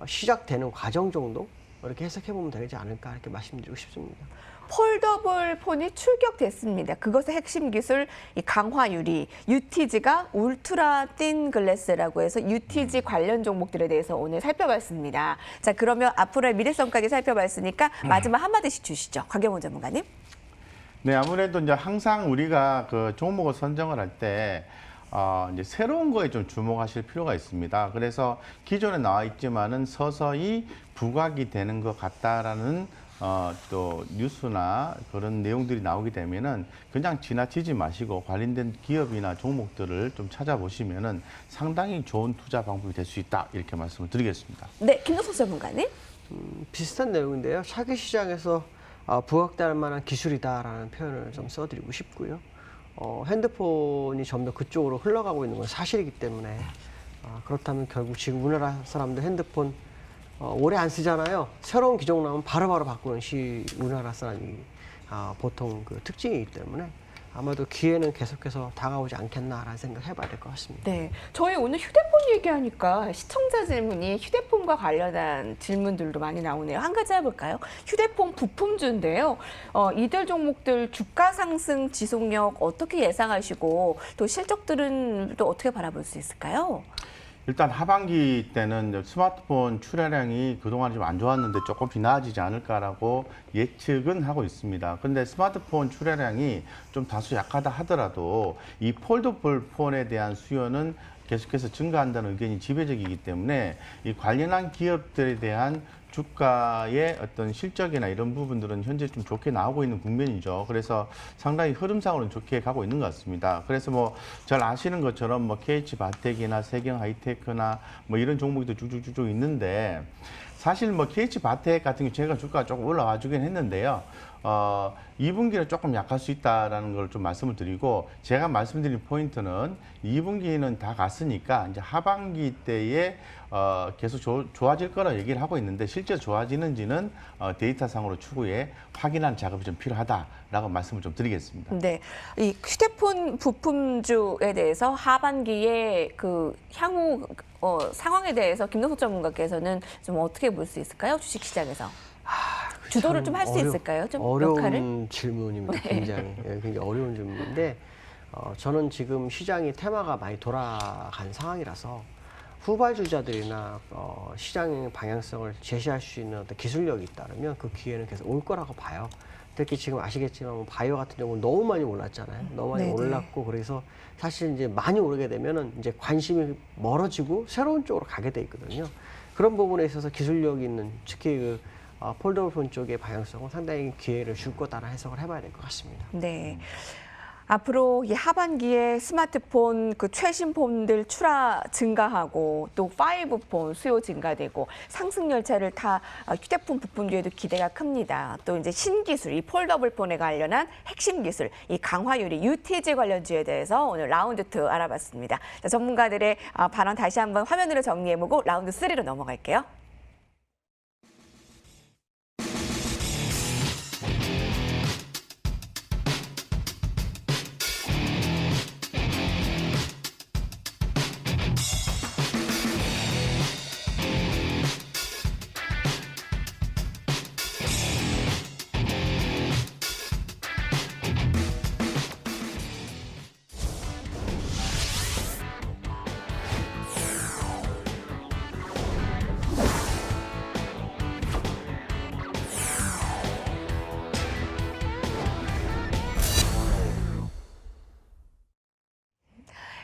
시작되는 과정 정도 이렇게 해석해 보면 되지 않을까 이렇게 말씀드리고 싶습니다. 폴더블 폰이 출격됐습니다. 그것의 핵심 기술 이 강화 유리, UTG가 울트라 틴 글래스라고 해서 UTG 관련 종목들에 대해서 오늘 살펴봤습니다. 자, 그러면 앞으로의 미래성까지 살펴봤으니까 마지막 한마디씩 주시죠. 강경원 전문가님. 네, 아무래도 이제 항상 우리가 그 종목을 선정을 할 때 이제 새로운 거에 좀 주목하실 필요가 있습니다. 그래서 기존에 나와 있지만은 서서히 부각이 되는 것 같다라는 또 뉴스나 그런 내용들이 나오게 되면은 그냥 지나치지 마시고 관련된 기업이나 종목들을 좀 찾아보시면은 상당히 좋은 투자 방법이 될 수 있다 이렇게 말씀을 드리겠습니다. 네, 김종석 전문가님. 비슷한 내용인데요. 차기 시장에서 부각될 만한 기술이다라는 표현을 좀 써드리고 싶고요. 핸드폰이 점점 그쪽으로 흘러가고 있는 건 사실이기 때문에 그렇다면 결국 지금 우리나라 사람들 핸드폰 오래 안 쓰잖아요. 새로운 기종 나오면 바로바로 바꾸는 우리나라 사람이 보통 그 특징이기 때문에 아마도 기회는 계속해서 다가오지 않겠나라는 생각을 해봐야 될 것 같습니다. 네, 저희 오늘 휴대폰 얘기하니까 시청자 질문이 휴대폰과 관련한 질문들도 많이 나오네요. 한 가지 해볼까요? 휴대폰 부품주인데요. 이들 종목들 주가 상승 지속력 어떻게 예상하시고 또 실적들은 또 어떻게 바라볼 수 있을까요? 일단 하반기 때는 스마트폰 출하량이 그동안 좀 안 좋았는데 조금씩 나아지지 않을까라고 예측은 하고 있습니다. 그런데 스마트폰 출하량이 좀 다소 약하다 하더라도 이 폴더블 폰에 대한 수요는 계속해서 증가한다는 의견이 지배적이기 때문에 이 관련한 기업들에 대한 주가의 어떤 실적이나 이런 부분들은 현재 좀 좋게 나오고 있는 국면이죠. 그래서 상당히 흐름상으로는 좋게 가고 있는 것 같습니다. 그래서 뭐 잘 아시는 것처럼 뭐 KH 바텍이나 세경 하이테크나 뭐 이런 종목도 쭉쭉쭉 있는데 사실 뭐 KH 바텍 같은 경우 제가 주가가 조금 올라와 주긴 했는데요. 2분기는 조금 약할 수 있다라는 걸 좀 말씀을 드리고, 제가 말씀드린 포인트는 2분기는 다 갔으니까 이제 하반기 때에 계속 좋아질 거라 얘기를 하고 있는데, 실제 좋아지는지는 데이터상으로 추후에 확인하는 작업이 좀 필요하다라고 말씀을 좀 드리겠습니다. 네, 이 휴대폰 부품주에 대해서 하반기에 그 향후 상황에 대해서 김동석 전문가께서는 좀 어떻게 볼 수 있을까요? 주식시장에서 주도를 좀 할 수 있을까요? 좀 어려운 역할을? 질문입니다. 굉장히 어려운 질문인데, 저는 지금 시장이 테마가 많이 돌아간 상황이라서 후발주자들이나 시장의 방향성을 제시할 수 있는 어떤 기술력이 있다면 그 기회는 계속 올 거라고 봐요. 특히 지금 아시겠지만 바이오 같은 경우는 너무 많이 올랐잖아요. 너무 많이 네네. 올랐고, 그래서 사실 이제 많이 오르게 되면은 이제 관심이 멀어지고 새로운 쪽으로 가게 돼 있거든요. 그런 부분에 있어서 기술력 있는, 특히 그 폴더블 폰 쪽의 방향성은 상당히 기회를 줄 거다라는 해석을 해봐야 될 것 같습니다. 네. 앞으로 이 하반기에 스마트폰 그 최신 폰들 출하 증가하고 또 5폰 수요 증가되고 상승 열차를 타 휴대폰 부품주에도 기대가 큽니다. 또 이제 신기술, 이 폴더블 폰에 관련한 핵심 기술, 이 강화유리 UTG 관련주에 대해서 오늘 라운드 2 알아봤습니다. 자, 전문가들의 발언 다시 한번 화면으로 정리해보고 라운드 3로 넘어갈게요.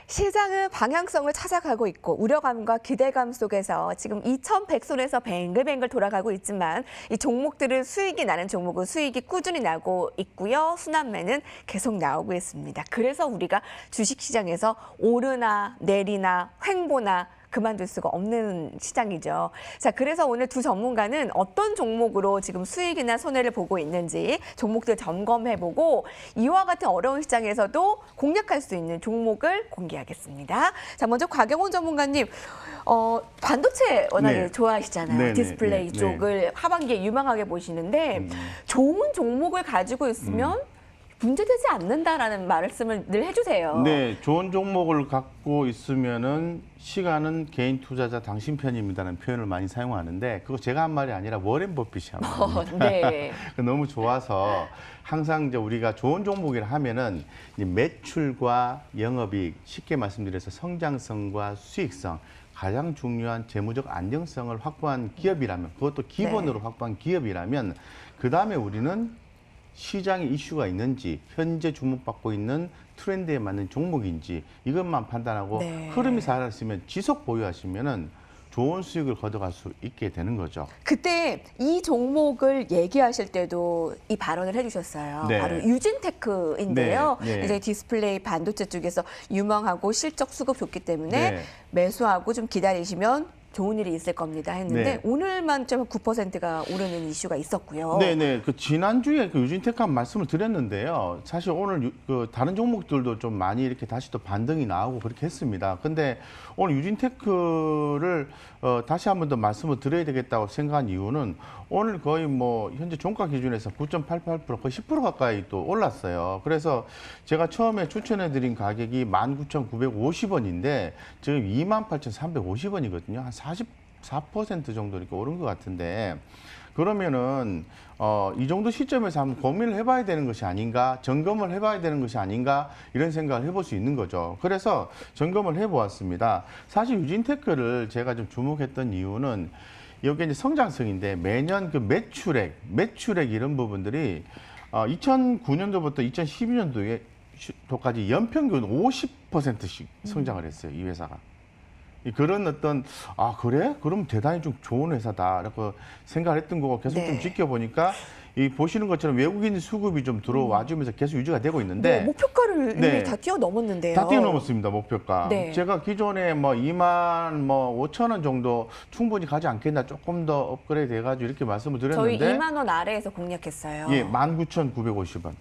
시장은 방향성을 찾아가고 있고 우려감과 기대감 속에서 지금 2,100선에서 뱅글뱅글 돌아가고 있지만 이 종목들은 수익이 나는 종목은 수익이 꾸준히 나고 있고요. 순환매는 계속 나오고 있습니다. 그래서 우리가 주식시장에서 오르나 내리나 횡보나 그만둘 수가 없는 시장이죠. 자, 그래서 오늘 두 전문가는 어떤 종목으로 지금 수익이나 손해를 보고 있는지 종목들 점검해보고 이와 같은 어려운 시장에서도 공략할 수 있는 종목을 공개하겠습니다. 자, 먼저 곽영훈 전문가님, 반도체 워낙에 네. 좋아하시잖아요. 네네, 디스플레이 네, 쪽을 하반기에 유망하게 보시는데 좋은 종목을 가지고 있으면 문제되지 않는다라는 말씀을 늘 해주세요. 네, 좋은 종목을 갖고 있으면은 시간은 개인 투자자 당신 편입니다라는 표현을 많이 사용하는데, 그거 제가 한 말이 아니라 워렌 버핏이 한 말입니다. 네. 너무 좋아서 항상 이제 우리가 좋은 종목이라 하면은 이제 매출과 영업이익, 쉽게 말씀드려서 성장성과 수익성, 가장 중요한 재무적 안정성을 확보한 기업이라면, 그것도 기본으로 네. 확보한 기업이라면, 그 다음에 우리는 시장에 이슈가 있는지, 현재 주목받고 있는 트렌드에 맞는 종목인지 이것만 판단하고 네. 흐름이 살아있으면 지속 보유하시면은 좋은 수익을 거둬갈 수 있게 되는 거죠. 그때 이 종목을 얘기하실 때도 이 발언을 해주셨어요. 네. 바로 유진테크인데요. 네, 네. 이제 디스플레이 반도체 쪽에서 유망하고 실적 수급 좋기 때문에 네. 매수하고 좀 기다리시면 좋은 일이 있을 겁니다 했는데 네. 오늘만 좀 9%가 오르는 이슈가 있었고요. 네네. 그 지난주에 그 유진테크 한 말씀을 드렸는데요. 사실 오늘 그 다른 종목들도 좀 많이 이렇게 다시 또 반등이 나오고 그렇게 했습니다. 근데 오늘 유진테크를 다시 한 번 더 말씀을 드려야 되겠다고 생각한 이유는 오늘 거의 뭐 현재 종가 기준에서 9.88% 거의 10% 가까이 또 올랐어요. 그래서 제가 처음에 추천해드린 가격이 19,950원인데 지금 28,350원이거든요. 한 44% 정도 이렇게 오른 것 같은데, 그러면은 이 정도 시점에서 한번 고민을 해봐야 되는 것이 아닌가, 점검을 해봐야 되는 것이 아닌가, 이런 생각을 해볼 수 있는 거죠. 그래서 점검을 해보았습니다. 사실 유진테크를 제가 좀 주목했던 이유는 여기 이제 성장성인데 매년 그 매출액 이런 부분들이 2009년도부터 2012년도까지 연평균 50%씩 성장을 했어요, 이 회사가. 그런 어떤 그래? 그럼 대단히 좀 좋은 회사다라고 생각을 했던 거고 계속 네. 좀 지켜보니까 이 보시는 것처럼 외국인 수급이 좀 들어와주면서 계속 유지가 되고 있는데 네, 목표가를 네. 이미 다 뛰어넘었는데요. 다 뛰어넘었습니다, 목표가. 네. 제가 기존에 뭐 2만 5천 원 정도 충분히 가지 않겠나 조금 더 업그레이드 해가지고 이렇게 말씀을 저희 드렸는데 2만 원 아래에서 공략했어요. 예, 19,950원.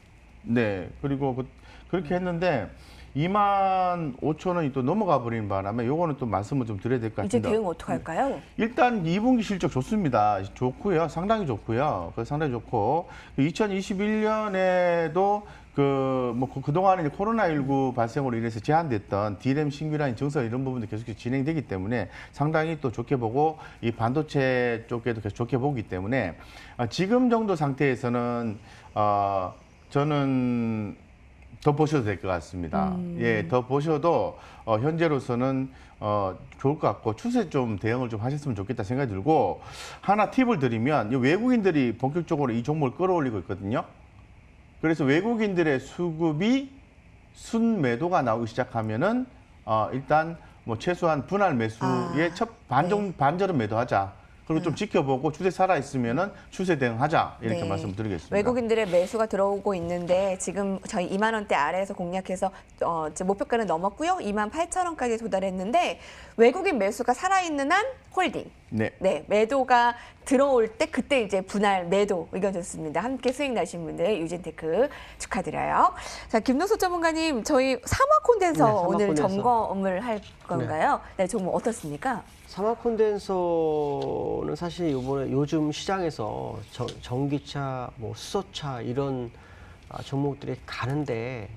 네. 그리고 그렇게 했는데 2만 5천 원이 또 넘어가 버리는 바람에 요거는 또 말씀을 좀 드려야 될 것 이제 같습니다. 대응 어떻게 할까요? 일단 2분기 실적 좋습니다. 좋고요. 상당히 좋고요. 상당히 좋고 2021년에도 그동안에 코로나19 발생으로 인해서 제한됐던 D램 신규라인 증설 이런 부분도 계속 진행되기 때문에 상당히 또 좋게 보고 이 반도체 쪽에도 계속 좋게 보기 때문에 지금 정도 상태에서는 저는 더 보셔도 될 것 같습니다. 예, 더 보셔도 현재로서는 좋을 것 같고 추세 좀 대응을 좀 하셨으면 좋겠다 생각이 들고 하나 팁을 드리면 외국인들이 본격적으로 이 종목을 끌어올리고 있거든요. 그래서 외국인들의 수급이 순매도가 나오기 시작하면은 일단 뭐 최소한 분할 매수의 첫 반절은 매도하자. 그리고 좀 지켜보고 추세 살아있으면은 추세 대응하자 이렇게 네. 말씀드리겠습니다. 외국인들의 매수가 들어오고 있는데 지금 저희 2만 원대 아래에서 공략해서 지금 목표가는 넘었고요. 2만 8천 원까지 도달했는데 외국인 매수가 살아있는 한 홀딩. 네. 네, 매도가 들어올 때 그때 이제 분할 매도 의견 좋습니다. 함께 수익 나신 분들 유진테크 축하드려요. 자, 김노수 전문가님, 저희 사마 콘덴서 네, 사마 오늘 콘덴서. 점검을 할 건가요? 네, 종목 어떻습니까? 사마 콘덴서는 사실 요즘 시장에서 전기차, 뭐 수소차 이런 종목들이 가는데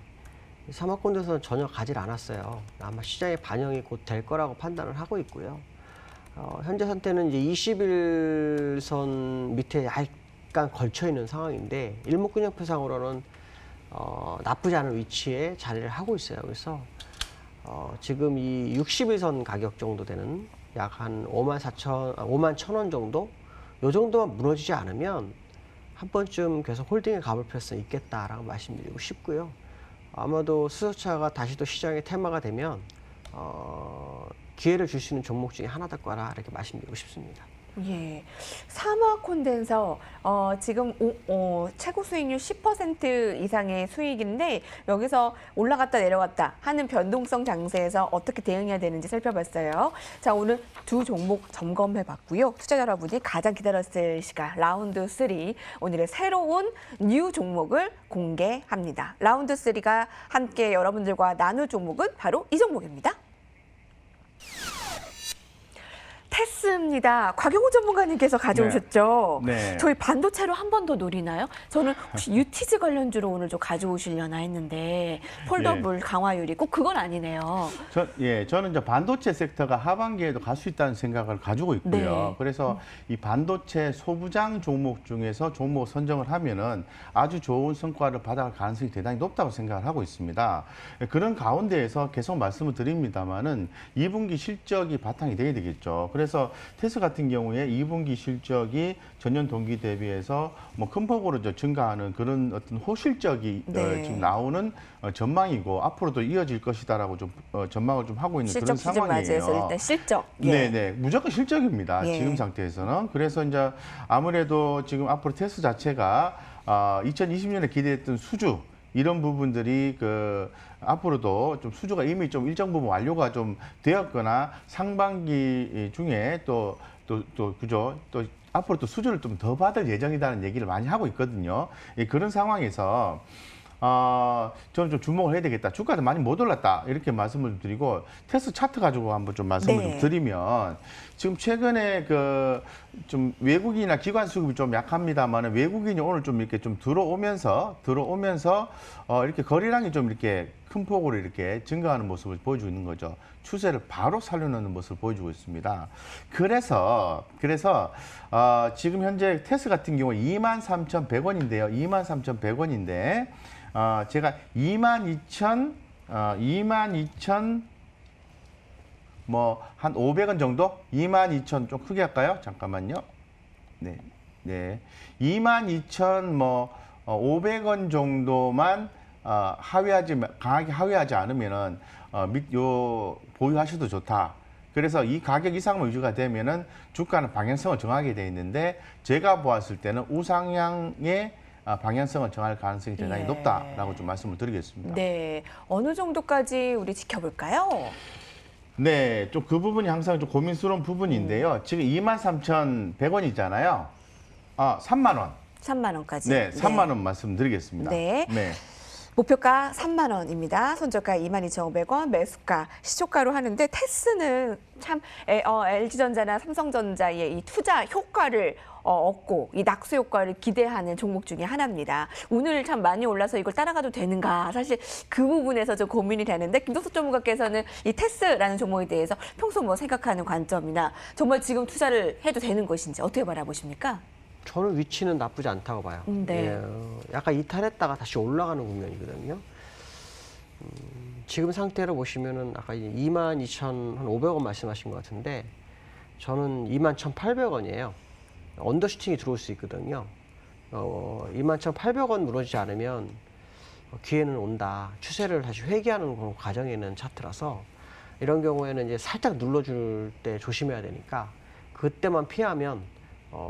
사마 콘덴서는 전혀 가질 않았어요. 아마 시장에 반영이 곧 될 거라고 판단을 하고 있고요. 현재 상태는 이제 21선 밑에 약간 걸쳐 있는 상황인데 일목균형표상으로는 나쁘지 않은 위치에 자리를 하고 있어요. 그래서 지금 이 61선 가격 정도 되는 약 한 5만 1천 원 정도? 요 정도만 무너지지 않으면 한 번쯤 계속 홀딩에 가볼 필요성이 있겠다라고 말씀드리고 싶고요. 아마도 수소차가 다시 또 시장의 테마가 되면 기회를 줄 수 있는 종목 중에 하나 될 거라 이렇게 말씀드리고 싶습니다. 예, 사마 콘덴서 지금 최고 수익률 10% 이상의 수익인데 여기서 올라갔다 내려갔다 하는 변동성 장세에서 어떻게 대응해야 되는지 살펴봤어요. 자, 오늘 두 종목 점검해봤고요. 투자자 여러분이 가장 기다렸을 시간 라운드 3 오늘의 새로운 뉴 종목을 공개합니다. 라운드 3가 함께 여러분들과 나눌 종목은 바로 이 종목입니다. 테스입니다. 곽영호 전문가님께서 가져오셨죠? 네. 저희 반도체로 한 번 더 노리나요? 저는 혹시 유티즈 관련주로 오늘 좀 가져오시려나 했는데 폴더블 강화율이 꼭 그건 아니네요. 저는 이제 반도체 섹터가 하반기에도 갈 수 있다는 생각을 가지고 있고요. 네. 그래서 이 반도체 소부장 종목 중에서 종목 선정을 하면은 아주 좋은 성과를 받아갈 가능성이 대단히 높다고 생각을 하고 있습니다. 그런 가운데에서 계속 말씀을 드립니다만은 2분기 실적이 바탕이 돼야 되겠죠. 그래서 테스 같은 경우에 2분기 실적이 전년 동기 대비해서 뭐 큰 폭으로 증가하는 그런 어떤 호실적이 네. 지금 나오는 전망이고 앞으로도 이어질 것이다라고 좀 전망을 좀 하고 있는 실적 그런 시즌 상황이에요. 맞이해서 일단 실적. 예. 네네, 무조건 실적입니다. 예. 지금 상태에서는. 그래서 이제 아무래도 지금 앞으로 테스 자체가 2020년에 기대했던 수주 이런 부분들이 앞으로도 좀 수주가 이미 좀 일정 부분 완료가 좀 되었거나 상반기 중에 또 앞으로 또 수주를 좀 더 받을 예정이라는 얘기를 많이 하고 있거든요. 그런 상황에서 저는 좀 주목을 해야 되겠다. 주가도 많이 못 올랐다. 이렇게 말씀을 드리고 테스 차트 가지고 한번 좀 말씀을 네. 좀 드리면 지금 최근에 좀 외국인이나 기관 수급이 좀 약합니다만 외국인이 오늘 좀 이렇게 좀 들어오면서 이렇게 거래량이 좀 이렇게 큰 폭으로 이렇게 증가하는 모습을 보여주고 있는 거죠. 추세를 바로 살려놓는 모습을 보여주고 있습니다. 그래서 지금 현재 테스 같은 경우 23,100원인데요. 23,100원인데 제가 22,000 뭐 한 500원 정도? 22,000 좀 크게 할까요? 잠깐만요. 네. 22,000 뭐 500원 정도만 강하게 하회하지 않으면은 보유하셔도 좋다. 그래서 이 가격 이상만 유지가 되면은 주가는 방향성을 정하게 돼 있는데 제가 보았을 때는 우상향의 방향성을 정할 가능성이 대단히 예. 높다라고 좀 말씀을 드리겠습니다. 네, 어느 정도까지 우리 지켜볼까요? 네, 좀 그 부분이 항상 좀 고민스러운 부분인데요. 지금 23,100원이잖아요. 3만 원. 3만 원까지. 네, 3만 원 말씀드리겠습니다. 네. 네. 목표가 3만 원입니다. 손절가 22,500원, 매수가 시초가로 하는데 테스는 참 LG전자나 삼성전자의 이 투자 효과를 얻고 이 낙수 효과를 기대하는 종목 중에 하나입니다. 오늘 참 많이 올라서 이걸 따라가도 되는가 사실 그 부분에서 좀 고민이 되는데 김덕수 전문가께서는 이 테스라는 종목에 대해서 평소 뭐 생각하는 관점이나 정말 지금 투자를 해도 되는 것인지 어떻게 바라보십니까? 저는 위치는 나쁘지 않다고 봐요. 네. 예, 약간 이탈했다가 다시 올라가는 국면이거든요. 지금 상태로 보시면은 아까 22,500원 말씀하신 것 같은데 저는 21,800원이에요. 언더슈팅이 들어올 수 있거든요. 21,800원 무너지지 않으면 기회는 온다. 추세를 다시 회귀하는 그런 과정에 있는 차트라서 이런 경우에는 이제 살짝 눌러줄 때 조심해야 되니까 그때만 피하면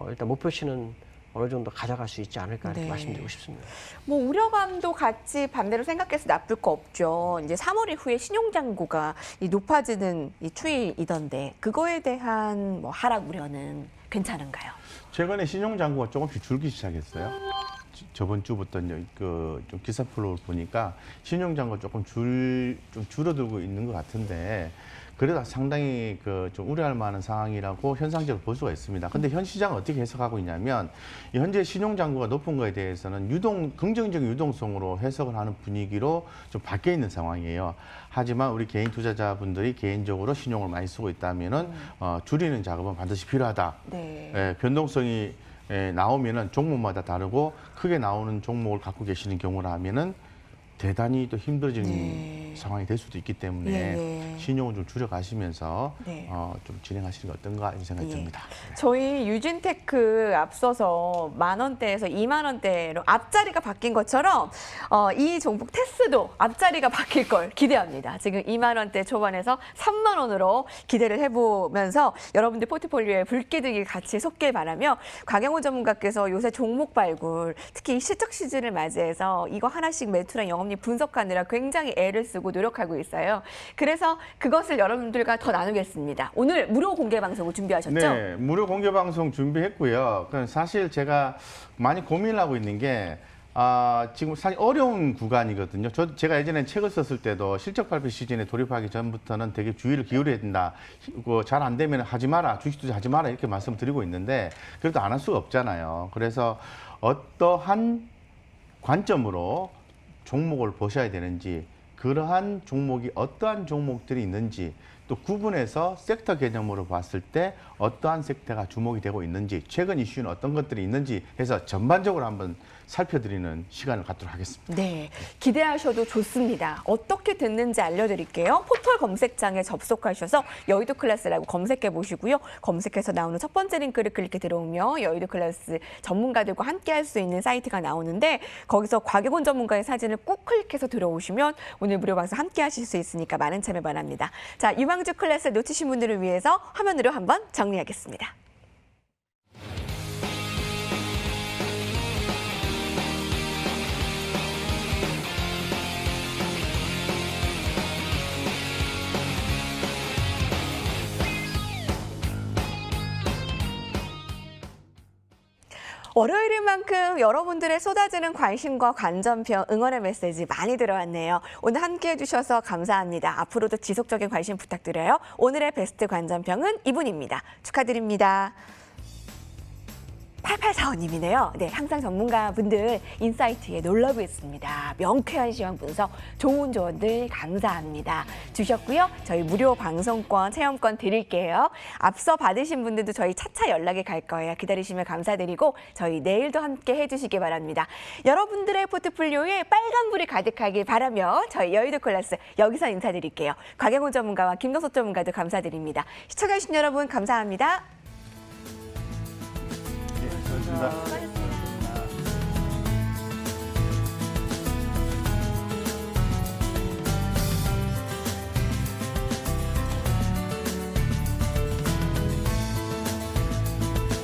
일단 목표치는 어느 정도 가져갈 수 있지 않을까 이렇게 네. 말씀드리고 싶습니다. 뭐 우려감도 같이 반대로 생각해서 나쁠 거 없죠. 이제 3월 이후에 신용잔고가 이 높아지는 이 추이이던데 그거에 대한 뭐 하락 우려는 괜찮은가요? 최근에 신용잔고가 조금씩 줄기 시작했어요. 저번 주부터 이제 좀 기사 플로우를 보니까 신용잔고 조금 줄어들고 있는 것 같은데 그래도 상당히 좀 우려할 만한 상황이라고 현상적으로 볼 수가 있습니다. 근데 현 시장은 어떻게 해석하고 있냐면 현재 신용잔고가 높은 거에 대해서는 긍정적인 유동성으로 해석을 하는 분위기로 좀 바뀌어 있는 상황이에요. 하지만 우리 개인 투자자분들이 개인적으로 신용을 많이 쓰고 있다면은 줄이는 작업은 반드시 필요하다. 네. 예, 변동성이 나오면은 종목마다 다르고 크게 나오는 종목을 갖고 계시는 경우라면은 대단히 또 힘들어지는 네. 상황이 될 수도 있기 때문에 예, 예. 신용을 좀 줄여가시면서 네. 좀 진행하시는 게 어떤가 이런 생각이 예. 듭니다. 저희 유진테크 앞서서 10,000원대에서 20,000원대로 앞자리가 바뀐 것처럼 이 종목 테스도 앞자리가 바뀔 걸 기대합니다. 지금 20,000원대 초반에서 3만 원으로 기대를 해보면서 여러분들 포트폴리오에 불기둥이 같이 솟길 바라며 곽영호 전문가께서 요새 종목 발굴 특히 실적 시즌을 맞이해서 이거 하나씩 매출랑 영업이익 분석하느라 굉장히 애를 쓰고 노력하고 있어요. 그래서 그것을 여러분들과 더 나누겠습니다. 오늘 무료 공개 방송을 준비하셨죠? 네, 무료 공개 방송 준비했고요. 사실 제가 많이 고민을 하고 있는 게 지금 사실 어려운 구간이거든요. 제가 예전에 책을 썼을 때도 실적 발표 시즌에 돌입하기 전부터는 되게 주의를 기울여야 된다. 잘 안 되면 하지 마라. 주식 투자하지 마라. 이렇게 말씀드리고 있는데 그래도 안 할 수가 없잖아요. 그래서 어떠한 관점으로 종목을 보셔야 되는지, 그러한 종목이 어떠한 종목들이 있는지, 또 구분해서 섹터 개념으로 봤을 때 어떠한 섹터가 주목이 되고 있는지, 최근 이슈는 어떤 것들이 있는지 해서 전반적으로 한번 살펴드리는 시간을 갖도록 하겠습니다. 네, 기대하셔도 좋습니다. 어떻게 됐는지 알려드릴게요. 포털 검색창에 접속하셔서 여의도 클래스라고 검색해 보시고요. 검색해서 나오는 첫 번째 링크를 클릭해 들어오면 여의도 클래스 전문가들과 함께 할 수 있는 사이트가 나오는데 거기서 곽영훈 전문가의 사진을 꾹 클릭해서 들어오시면 오늘 무료 방송 함께 하실 수 있으니까 많은 참여 바랍니다. 자, 유망주 클래스 놓치신 분들을 위해서 화면으로 한번 정리하겠습니다. 월요일인 만큼 여러분들의 쏟아지는 관심과 관전평, 응원의 메시지 많이 들어왔네요. 오늘 함께해 주셔서 감사합니다. 앞으로도 지속적인 관심 부탁드려요. 오늘의 베스트 관전평은 이분입니다. 축하드립니다. 8845님이네요. 네, 항상 전문가분들 인사이트에 놀라고 있습니다. 명쾌한 시황 분석, 좋은 조언들 감사합니다. 주셨고요. 저희 무료 방송권, 체험권 드릴게요. 앞서 받으신 분들도 저희 차차 연락이 갈 거예요. 기다리시면 감사드리고 저희 내일도 함께 해주시기 바랍니다. 여러분들의 포트폴리오에 빨간불이 가득하길 바라며 저희 여의도 클래스 여기서 인사드릴게요. 곽영훈 전문가와 김동석 전문가도 감사드립니다. 시청해주신 여러분 감사합니다. 수고하셨습니다. 수고하셨습니다.